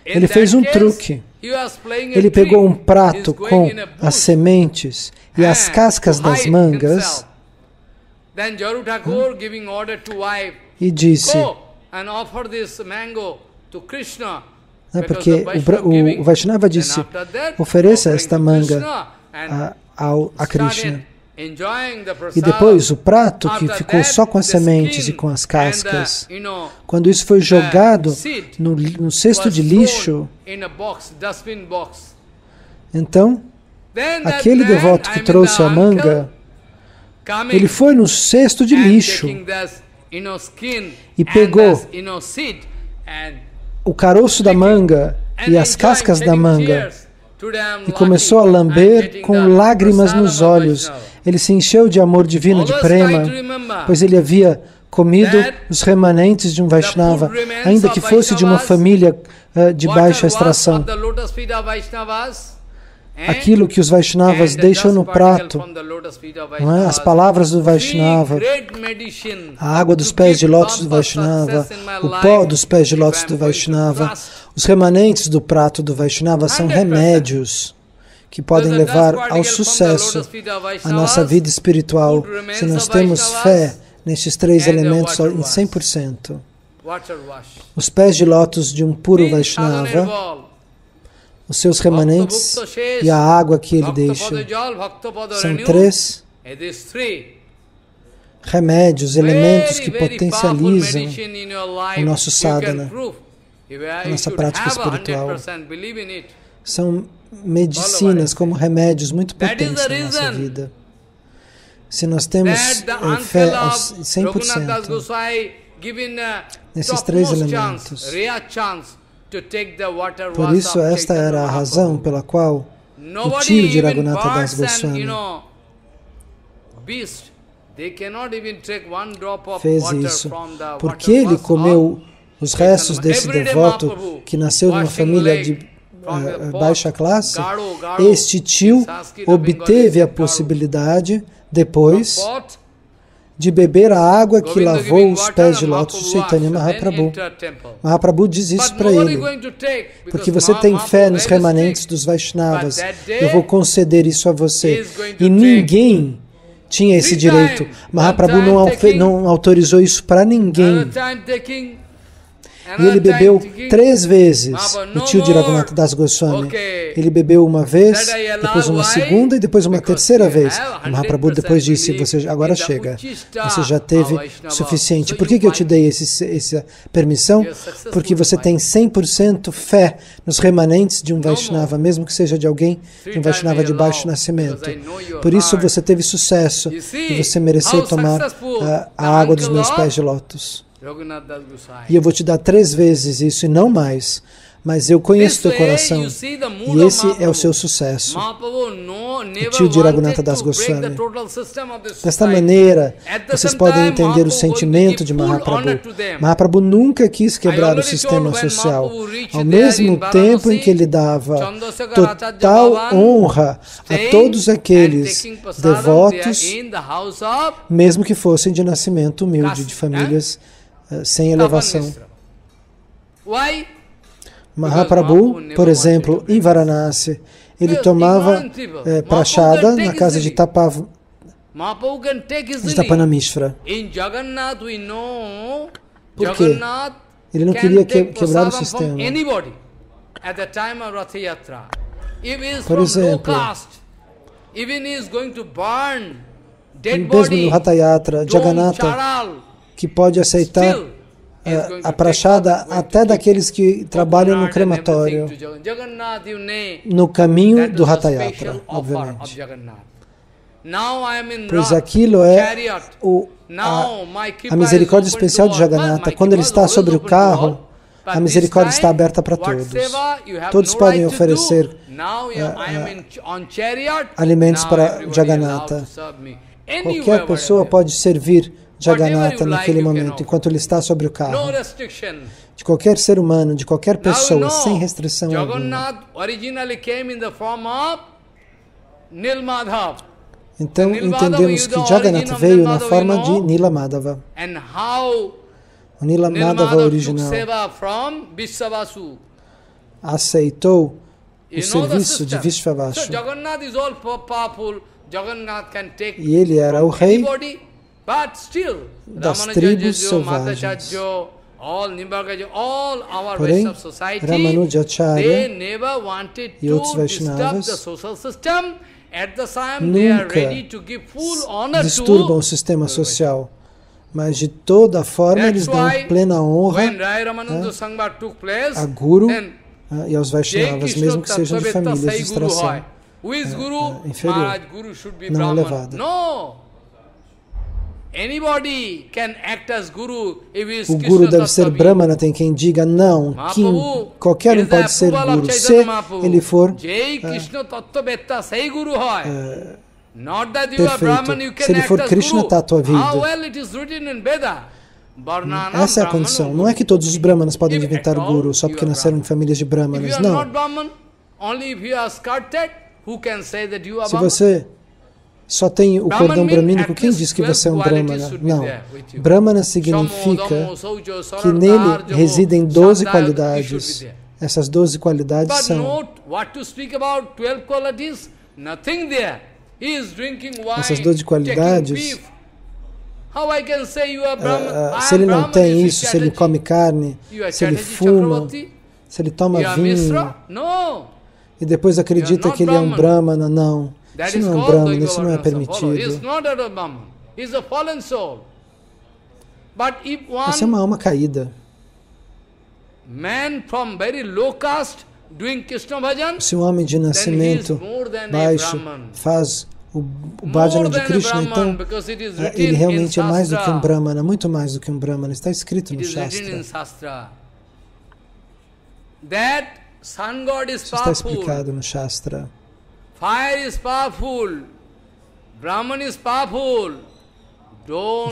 Ele fez um truque. Ele pegou um prato com as sementes e as cascas das mangas e disse, porque o Vaishnava disse, ofereça esta manga a Krishna. E depois o prato que ficou só com as sementes e com as cascas, quando isso foi jogado no cesto de lixo, então aquele devoto que trouxe a manga, ele foi no cesto de lixo e pegou o caroço da manga e as cascas da manga e começou a lamber com lágrimas nos olhos. Ele se encheu de amor divino, de prema, pois ele havia comido os remanentes de um Vaishnava, ainda que fosse de uma família de baixa extração. Aquilo que os Vaishnavas deixam no prato, não é? As palavras do Vaishnava, a água dos pés de lótus do Vaishnava, o pó dos pés de lótus do Vaishnava, os remanentes do prato do Vaishnava são remédios que podem levar ao sucesso a nossa vida espiritual, se nós temos fé nestes três elementos em 100%. Os pés de lótus de um puro Vaishnava, os seus remanentes e a água que ele deixa. São três remédios, elementos que potencializam o nosso sadhana, a nossa prática espiritual. São medicinas como remédios muito potentes na nossa vida. Se nós temos fé aos 100% nesses três elementos, por isso esta era a razão pela qual o tio de Raghunatha Das Goswami fez isso, porque ele comeu os restos desse devoto que nasceu de uma família de baixa classe. Este tio obteve a possibilidade, depois, de beber a água que lavou os pés de lótus de Chaitanya Mahaprabhu. Mahaprabhu diz isso para ele, porque você tem fé nos remanentes dos Vaishnavas, eu vou conceder isso a você. E ninguém tinha esse direito. Mahaprabhu não autorizou isso para ninguém. E ele bebeu 3 vezes, o tio de Raghunatha Das Goswami. Ele bebeu uma vez, depois uma segunda e depois uma terceira vez. O Mahaprabhu depois disse, você agora chega, você já teve suficiente. Por que eu te dei essa permissão? Porque você tem 100% fé nos remanentes de um Vaishnava, mesmo que seja de alguém, de um Vaishnava de baixo nascimento. Por isso você teve sucesso e você mereceu tomar a água dos meus pés de lótus. E eu vou te dar 3 vezes isso e não mais. Mas eu conheço teu coração. E esse é o seu sucesso. O tio de Raghunatha Das Goswami. Desta maneira, vocês podem entender o sentimento de Mahaprabhu. Mahaprabhu nunca quis quebrar o sistema social. Ao mesmo tempo em que ele dava total honra a todos aqueles devotos, mesmo que fossem de nascimento humilde, de famílias sem elevação. Mahaprabhu, por exemplo, em Varanasi, ele tomava prachada na casa de Tapanamishvara. Por quê? Ele não queria quebrar o sistema. Por exemplo, mesmo no Ratha Yatra, Jagannatha, que pode aceitar a prachada até daqueles que trabalham no crematório, no caminho do Ratha Yatra, obviamente. Pois aquilo é a misericórdia especial de Jagannatha. Quando ele está sobre o carro, a misericórdia está aberta para todos. Todos podem oferecer alimentos para Jagannatha. Qualquer pessoa pode servir Jagannatha naquele momento, enquanto ele está sobre o carro. De qualquer ser humano, de qualquer pessoa, sem restrição alguma. Então entendemos que Jagannatha veio na forma de Nila Madhava. O Nila Madhava original aceitou o serviço de Vishvavasu. E ele era o rei das tribos selvagens. Porém, Ramanujacharya e outros Vaishnavas nunca disturbam o sistema social, mas de toda forma eles dão plena honra a Guru e aos Vaishnavas, mesmo que sejam de famílias de extração inferior, não elevada. O Guru deve ser Brahmana, tem quem diga não, qualquer um pode ser Guru, se ele for perfeito, se ele for Krishna Tattva Vida. Essa é a condição. Não é que todos os Brahmanas podem inventar Guru só porque nasceram em famílias de Brahmanas, não. Se você só tem o cordão bramínico, quem diz que você é um Brahmana? Não. Brahmana significa que nele residem 12 qualidades. Essas 12 qualidades são... Essas 12 qualidades... se ele não tem isso, se ele come carne, se ele fuma, se ele toma vinho, e depois acredita que ele é um Brahmana, não. Isso não é um Brahmana, isso não é permitido. Você é uma alma caída. Se um homem de nascimento baixo faz o bhajana de Krishna, então ele realmente é mais do que um Brahmana, muito mais do que um Brahmana. Está escrito no Shastra. Isso está explicado no Shastra.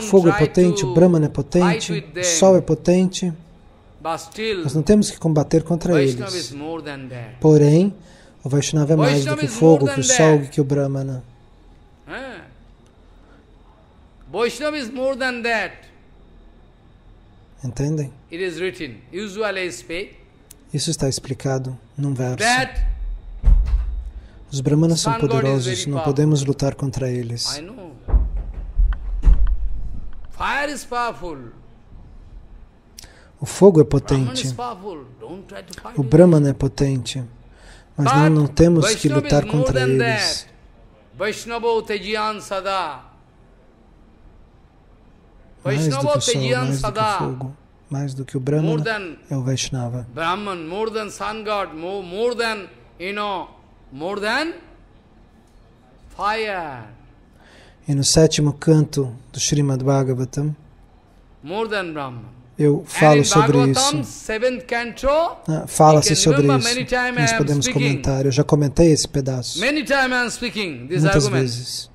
O fogo é potente, o Brahmana é potente, o sol é potente. Nós não temos que combater contra eles. Porém, o Vaishnava é mais do que o fogo, que o sol, que o Brahmana. Entendem? Isso está explicado num verso. Os Brahmanas são poderosos, não podemos lutar contra eles. O fogo é potente, o Brahmana é potente, mas não temos que lutar contra eles. Mais do que o sol, mais do que o fogo, mais do que o Brahmana é o Vaishnava. E no 7º canto do Srimad Bhagavatam, eu falo sobre isso. Fala-se sobre isso. Nós podemos comentar. Eu já comentei esse pedaço muitas vezes.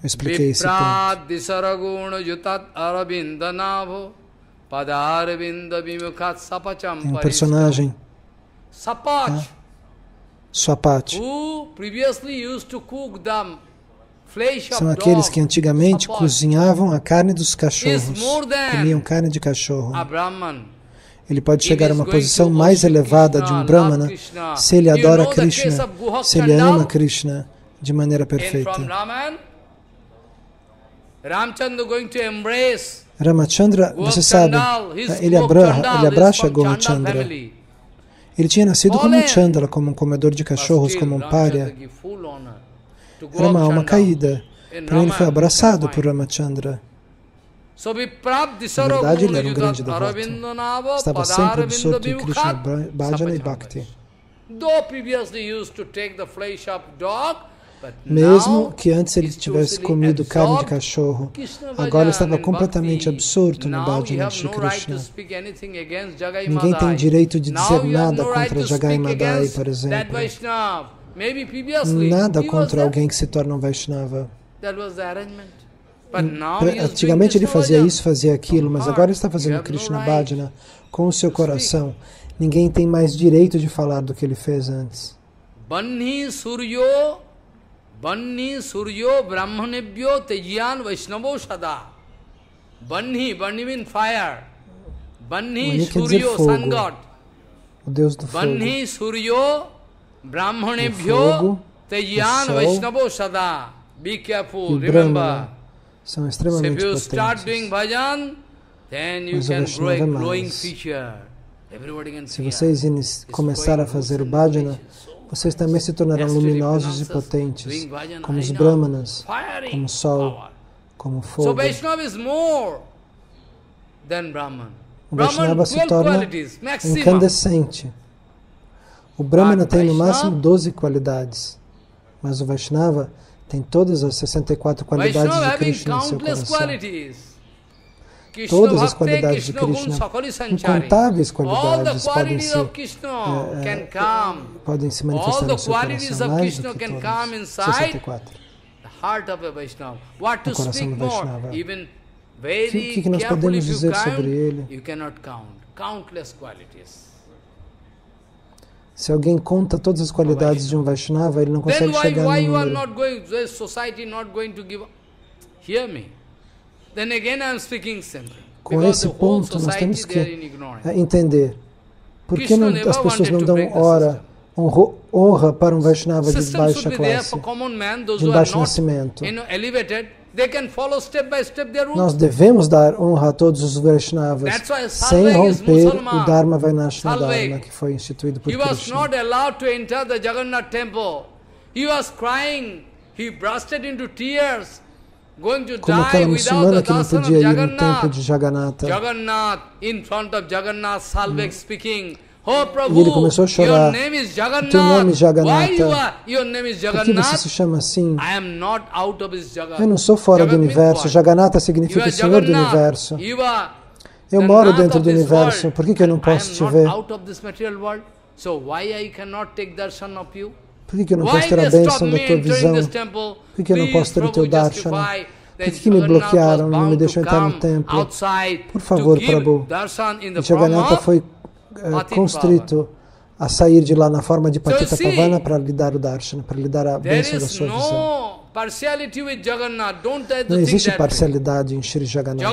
Eu expliquei esse ponto. Tem um personagem, Swapati. São aqueles que antigamente cozinhavam a carne dos cachorros, comiam carne de cachorro. Ele pode chegar a uma posição mais elevada de um Brahmana se ele adora Krishna, se ele ama Krishna de maneira perfeita. Ramachandra, você sabe, ele abraça Gomachandra. Ele tinha nascido como um Chandra, como um comedor de cachorros, como um pária. Era uma alma caída. Porém, ele foi abraçado por Ramachandra. Na verdade, ele era um grande devoto. Estava sempre absorto em Krishna Bhajana e Bhakti. Mesmo que antes ele tivesse comido carne de cachorro, agora ele estava completamente absorto no Bhajana de Krishna. Ninguém tem direito de dizer nada contra Jagai Madai, por exemplo. Nada contra alguém que se torna um Vaishnava. Antigamente ele fazia isso, fazia aquilo, mas agora ele está fazendo Krishna Bhajana com o seu coração. Ninguém tem mais direito de falar do que ele fez antes. Banni Suryo Brahmanebhyo Tejiyan Vaishnavo Sada. Banni means fire. Banni Suryo, sun god. O Deus do fogo. Banni Suryo Brahmanebhyo Tejiyan Vaishnavo Sada. Be careful, remember. São extremamente potentes. If you start doing bhajan, then you can grow a glowing feature. Se vocês começarem a fazer o bhajana, vocês também se tornarão luminosos e potentes, como os brahmanas, como o sol, como o fogo. O Vaishnava se torna incandescente. O brahmana tem no máximo 12 qualidades, mas o Vaishnava tem todas as 64 qualidades de Krishna em seu coração. Todas as qualidades de Krishna, incontáveis qualidades, podem se manifestar no seu coração, mais do que todas, 64. No coração do Vaishnava. O que nós podemos dizer sobre ele? Se alguém conta todas as qualidades de um Vaishnava, ele não consegue chegar no número. Com esse ponto, nós temos que entender. Por que as pessoas não dão honra para um Vaishnava de baixa classe, de baixo nascimento? Nós devemos dar honra a todos os Vaishnavas, sem romper o Dharma Vainashna Dharma, que foi instituído por Krishna. Como aquela muçulmana que não podia ir no templo de Jagannath. E ele começou a chorar. Teu nome é Jagannatha. Por que você se chama assim? Eu não sou fora do universo. Jagannatha significa Senhor do universo. Eu moro dentro do universo. Por que eu não posso te ver? Por que eu não posso ter a bênção da tua visão? Por que eu não posso ter o teu darshana? Por que me bloquearam e não me deixam entrar no templo? Por favor, Prabhu. Jagannatha foi constrito a sair de lá na forma de Patita Pavana para lhe dar o darshana, para lhe dar a bênção da sua visão. Não existe parcialidade em Shri Jagannatha.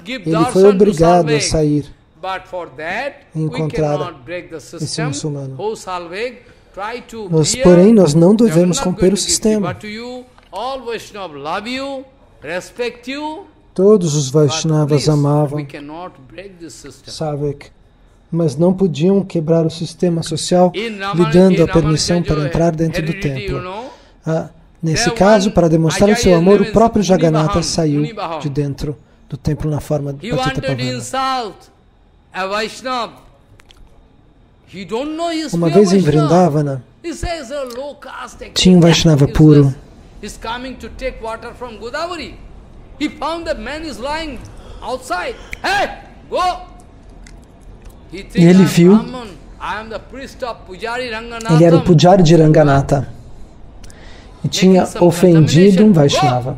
Ele foi obrigado a sair e encontrar esse muçulmano. Porém, nós não devemos romper o sistema. Todos os Vaishnavas amavam Savik, mas não podiam quebrar o sistema social lhe dando a permissão para entrar dentro do templo. Nesse caso, para demonstrar o seu amor, o próprio Jagannatha saiu de dentro do templo na forma de Patita Pavana. Uma vez em Vrindavana, tinha um Vaishnava puro. E ele viu, ele era o Pujari de Ranganatha e tinha ofendido um Vaishnava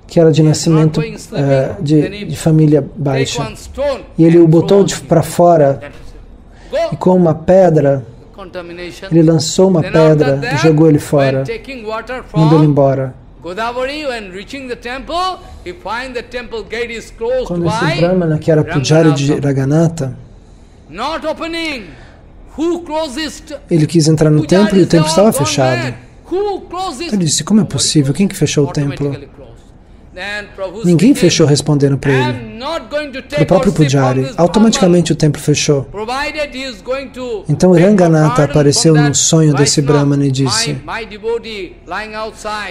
que era de nascimento de família baixa. E ele o botou para fora e com uma pedra, ele lançou uma pedra e jogou ele fora, mandou ele embora. Quando esse Brahmana, que era Pujari de Ranganatha, ele quis entrar no templo e o templo estava fechado. Ele disse, como é possível? Quem que fechou o templo? Ninguém fechou, responderam para ele. Para o próprio Pujari. Automaticamente o templo fechou. Então Ranganatha apareceu no sonho desse Brahmana e disse,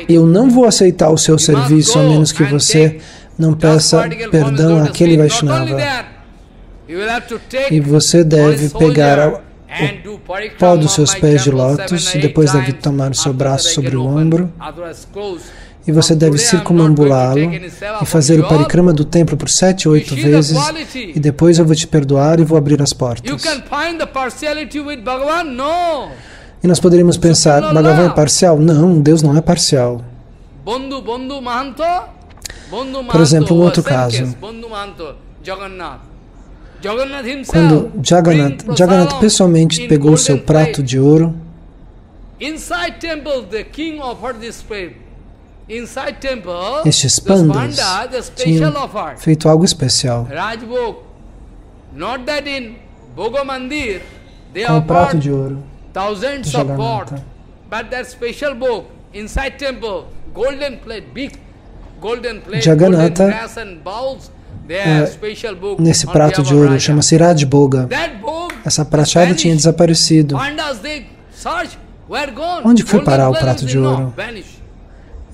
eu não vou aceitar o seu serviço a menos que você não peça perdão àquele Vaishnava. E você deve pegar o pó dos seus pés de lótus e depois deve tomar o seu braço sobre o ombro. E você deve circumambulá-lo e fazer o parikrama do templo por 7 ou 8 vezes, e depois eu vou te perdoar e vou abrir as portas. E nós poderíamos pensar, Bhagavan é parcial? Não, Deus não é parcial. Por exemplo, um outro caso. Quando Jagannath pessoalmente pegou o seu prato de ouro, estes pandas tinham feito algo especial. Com o prato de ouro de Jagannatha. Jagannatha, nesse prato de ouro, chama-se Rajboga. Essa prachada tinha desaparecido. Onde foi parar o prato de ouro?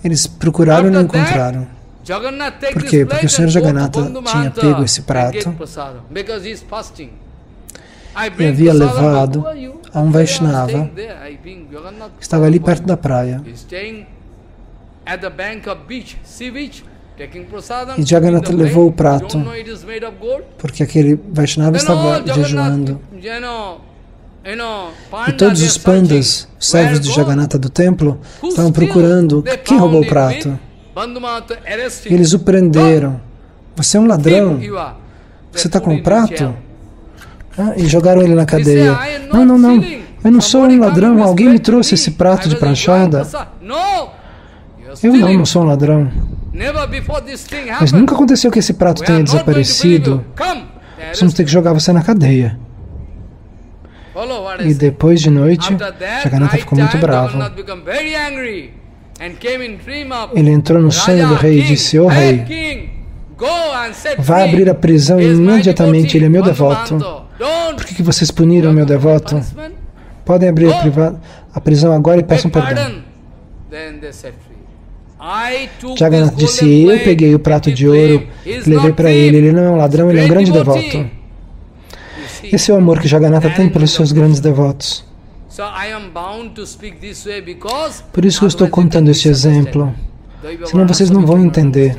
Eles procuraram e não encontraram. Por quê? Porque o Senhor Jagannatha tinha pego esse prato e havia levado a um Vaishnava que estava ali perto da praia. E Jagannatha levou o prato, porque aquele Vaishnava estava jejuando. E todos os pandas, os servos de Jagannatha do templo, estavam procurando quem roubou o prato. E eles o prenderam. Você é um ladrão? Você está com o prato? E jogaram ele na cadeia. Não, não, não. Eu não sou um ladrão. Alguém me trouxe esse prato de pranchada. Eu não sou um ladrão. Mas nunca aconteceu que esse prato tenha desaparecido. Nós vamos ter que jogar você na cadeia. E depois de noite, Jagannatha ficou muito bravo. Ele entrou no sonho do rei e disse, "Ó rei, vá abrir a prisão imediatamente, ele é meu devoto. Por que vocês puniram meu devoto? Podem abrir a prisão agora e peçam perdão." Jagannatha disse, eu peguei o prato de ouro e levei para ele. Ele não é um ladrão, ele é um grande devoto. Esse é o amor que Jagannatha tem pelos seus grandes devotos. Por isso que eu estou contando este exemplo. Senão vocês não vão entender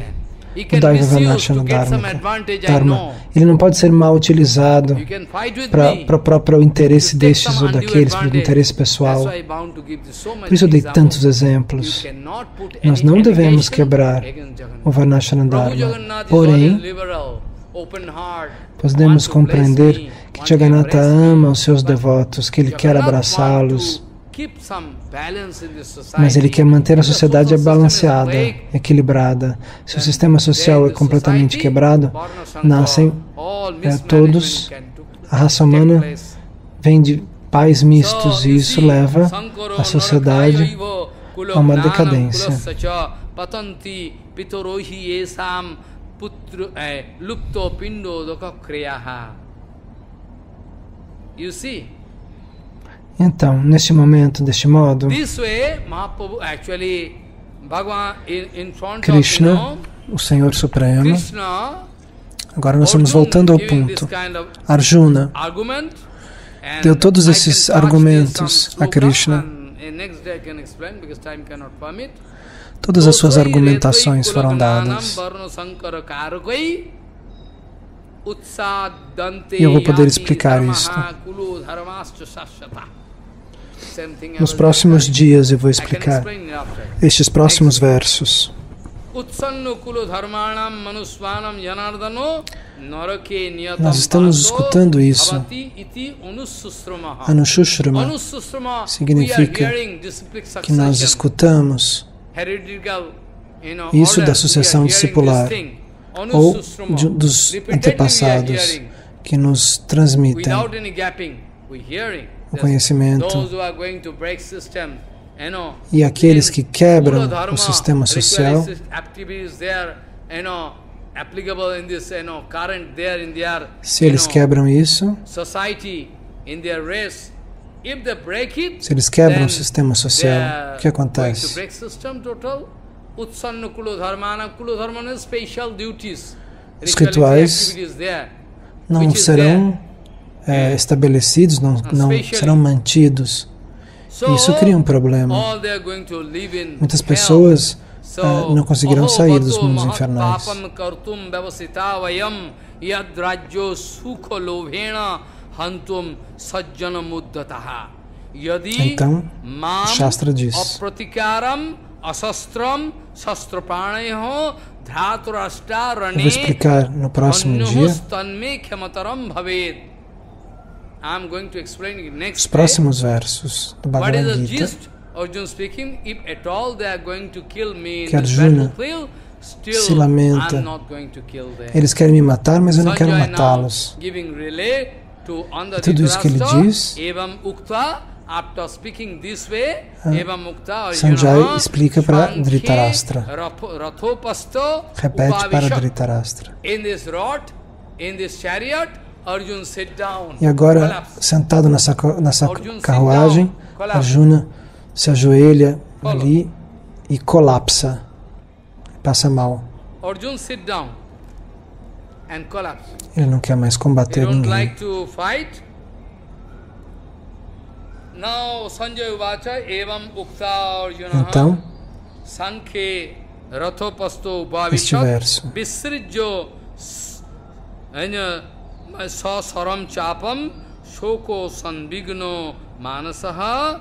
o Daiva Varnashana Dharma. Ele não pode ser mal utilizado para o próprio interesse destes ou daqueles, para o interesse pessoal. Por isso eu dei tantos exemplos. Nós não devemos quebrar o Varnashana Dharma. Porém, podemos compreender que Jagannatha ama os seus devotos, que ele quer abraçá-los, mas ele quer manter a sociedade balanceada, equilibrada. Se o sistema social é completamente quebrado, nascem todos, a raça humana vem de pais mistos e isso leva a sociedade a uma decadência. Então, neste momento, deste modo, Krishna, o Senhor Supremo, agora nós estamos voltando ao ponto. Arjuna deu todos esses argumentos a Krishna. Todas as suas argumentações foram dadas. E eu vou poder explicar isto. Nos próximos dias eu vou explicar estes próximos versos. Nós estamos escutando isso. Anushrama significa que nós escutamos isso da sucessão discipular ou dos antepassados que nos transmitem o conhecimento. E aqueles que quebram o sistema social, se eles quebram isso, se eles quebram o sistema social, o que acontece? Os rituais não serão estabelecidos, não serão mantidos. Isso cria um problema. Muitas pessoas não conseguirão sair dos mundos infernais. Então, o Shastra diz: eu vou explicar no próximo dia. Os próximos versos do Bhagavad Gita, que Arjuna se lamenta. Eles querem me matar, mas eu não quero matá-los. E tudo isso que ele diz, Sanjay explica para Dhritarashtra. Repete para Dhritarashtra. E agora, sentado nessa carruagem, Arjuna se ajoelha ali e colapsa, passa mal. Ele não quer mais combater ninguém. Então, este verso: sasaram chapam shoko sanvigno manasaha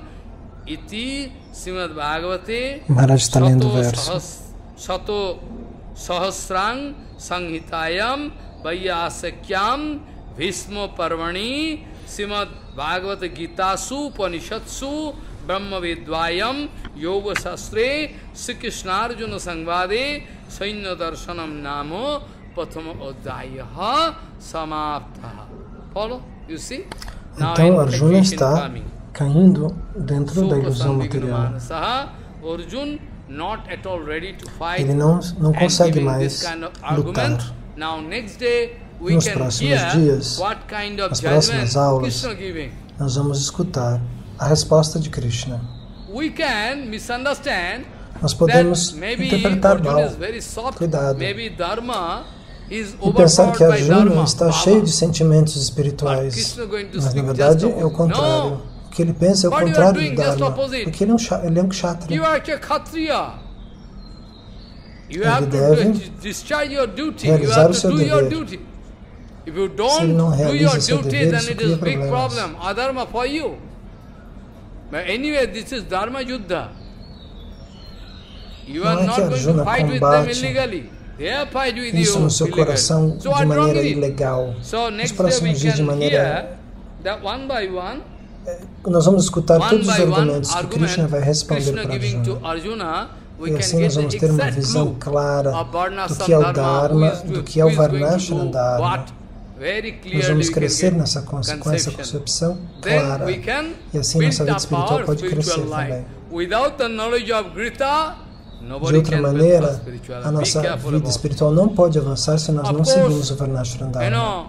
iti Srimad Bhagavate Maharaj está lendo o verso. Sato sahasrang sanghitayam vayyasakyam bhismo parvani Srimad Bhagavata Gitasu Upanishatsu Brahma Vidvayam Yoga Shastre Sri Krishna Arjuna Sangvade Sainya Darshanam Namo Pathama Odhyaha Samaptaha. Follow? You see? Então Arjuna está caindo dentro da ilusão material. Ele não consegue mais lutar. Nos próximos dias, nas próximas aulas, nós vamos escutar a resposta de Krishna. Nós podemos interpretar mal, cuidado, e pensar que Arjuna está cheio de sentimentos espirituais, mas na verdade é o contrário. O que ele pensa é o contrário do Dharma, porque ele é um kshatriya. Ele deve realizar o seu dever. Se ele não realiza o seu dever, isso cria problemas. Não é que Arjuna combate isso no seu coração de maneira ilegal. Nos próximos dias, de maneira... Nós vamos escutar todos os argumentos que Krishna vai responder para Arjuna. E assim nós vamos ter uma visão clara do que é o Dharma, do que é o Varnashram Dharma. Nós vamos crescer com essa concepção clara. E assim nossa vida espiritual pode crescer também. De outra maneira, a nossa vida espiritual não pode avançar se nós não seguirmos o Varnashram Dharma.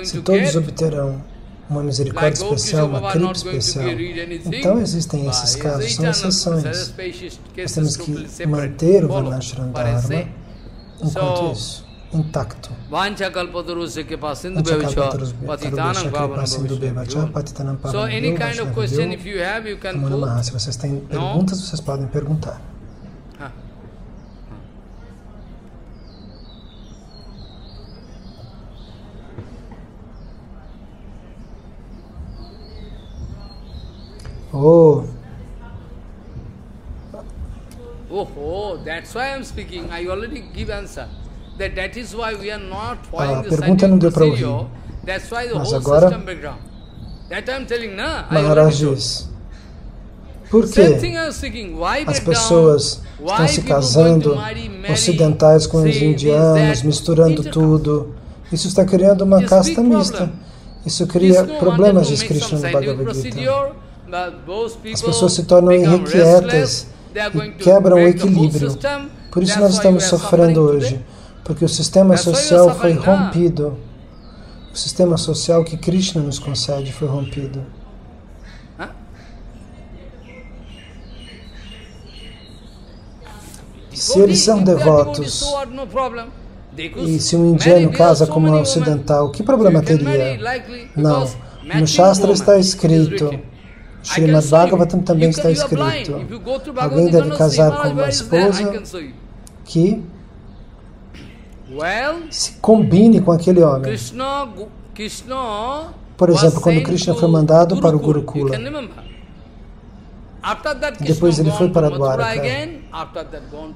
Se todos obterão uma misericórdia especial, uma kripa especial, então existem esses casos, são exceções. Nós temos que manter o Varnashram Dharma enquanto isso, intacto. Se vocês têm perguntas, vocês podem perguntar. Oh, that's why I'm speaking. I already give answer. That is why we are not following the scientific procedure. That's why the whole system background. That I'm telling, na? Maharaj diz, por que as pessoas estão se casando, ocidentais com os indianos, misturando tudo? Isso está criando uma casta mista. Isso cria problemas, diz Krishna no Bhagavad Gita. as pessoas se tornam irrequietas e quebram o equilíbrio. Por isso nós estamos sofrendo hoje, porque o sistema social foi rompido. O sistema social que Krishna nos concede foi rompido. Se eles são devotos, e se um indiano casa com uma ocidental, que problema teria? Não. No Shastra está escrito, Srimad Bhagavatam também está escrito, alguém deve casar com uma esposa que se combine com aquele homem. Por exemplo, quando Krishna foi mandado para o Gurukula, depois ele foi para Dwaraka,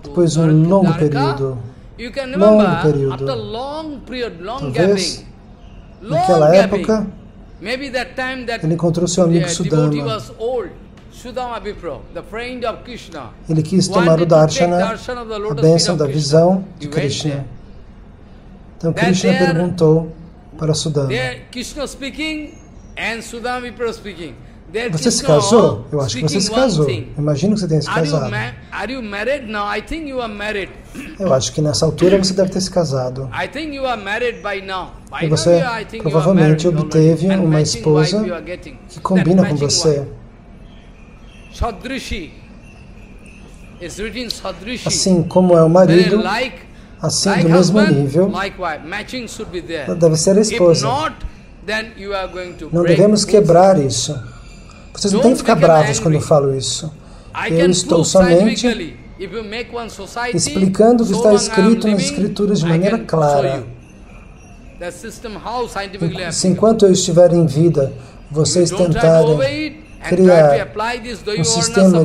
depois de um longo período, talvez, naquela época, ele encontrou seu amigo Sudama. Ele quis tomar o darshana, a bênção da visão de Krishna. Então Krishna perguntou para Sudama: você se casou? Eu acho que você se casou. Imagino que você tenha se casado. Eu acho que nessa altura você deve ter se casado. E você provavelmente obteve uma esposa que combina com você. Assim como é o marido, assim do mesmo nível, deve ser a esposa. Não devemos quebrar isso. Vocês não têm que ficar bravos quando eu falo isso. Eu estou somente explicando o que está escrito nas Escrituras de maneira clara. Se enquanto eu estiver em vida, vocês tentarem criar um sistema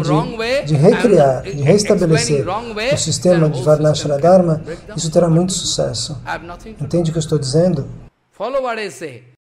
de recriar, de restabelecer o sistema de Varnashana Dharma, isso terá muito sucesso. Entende o que eu estou dizendo?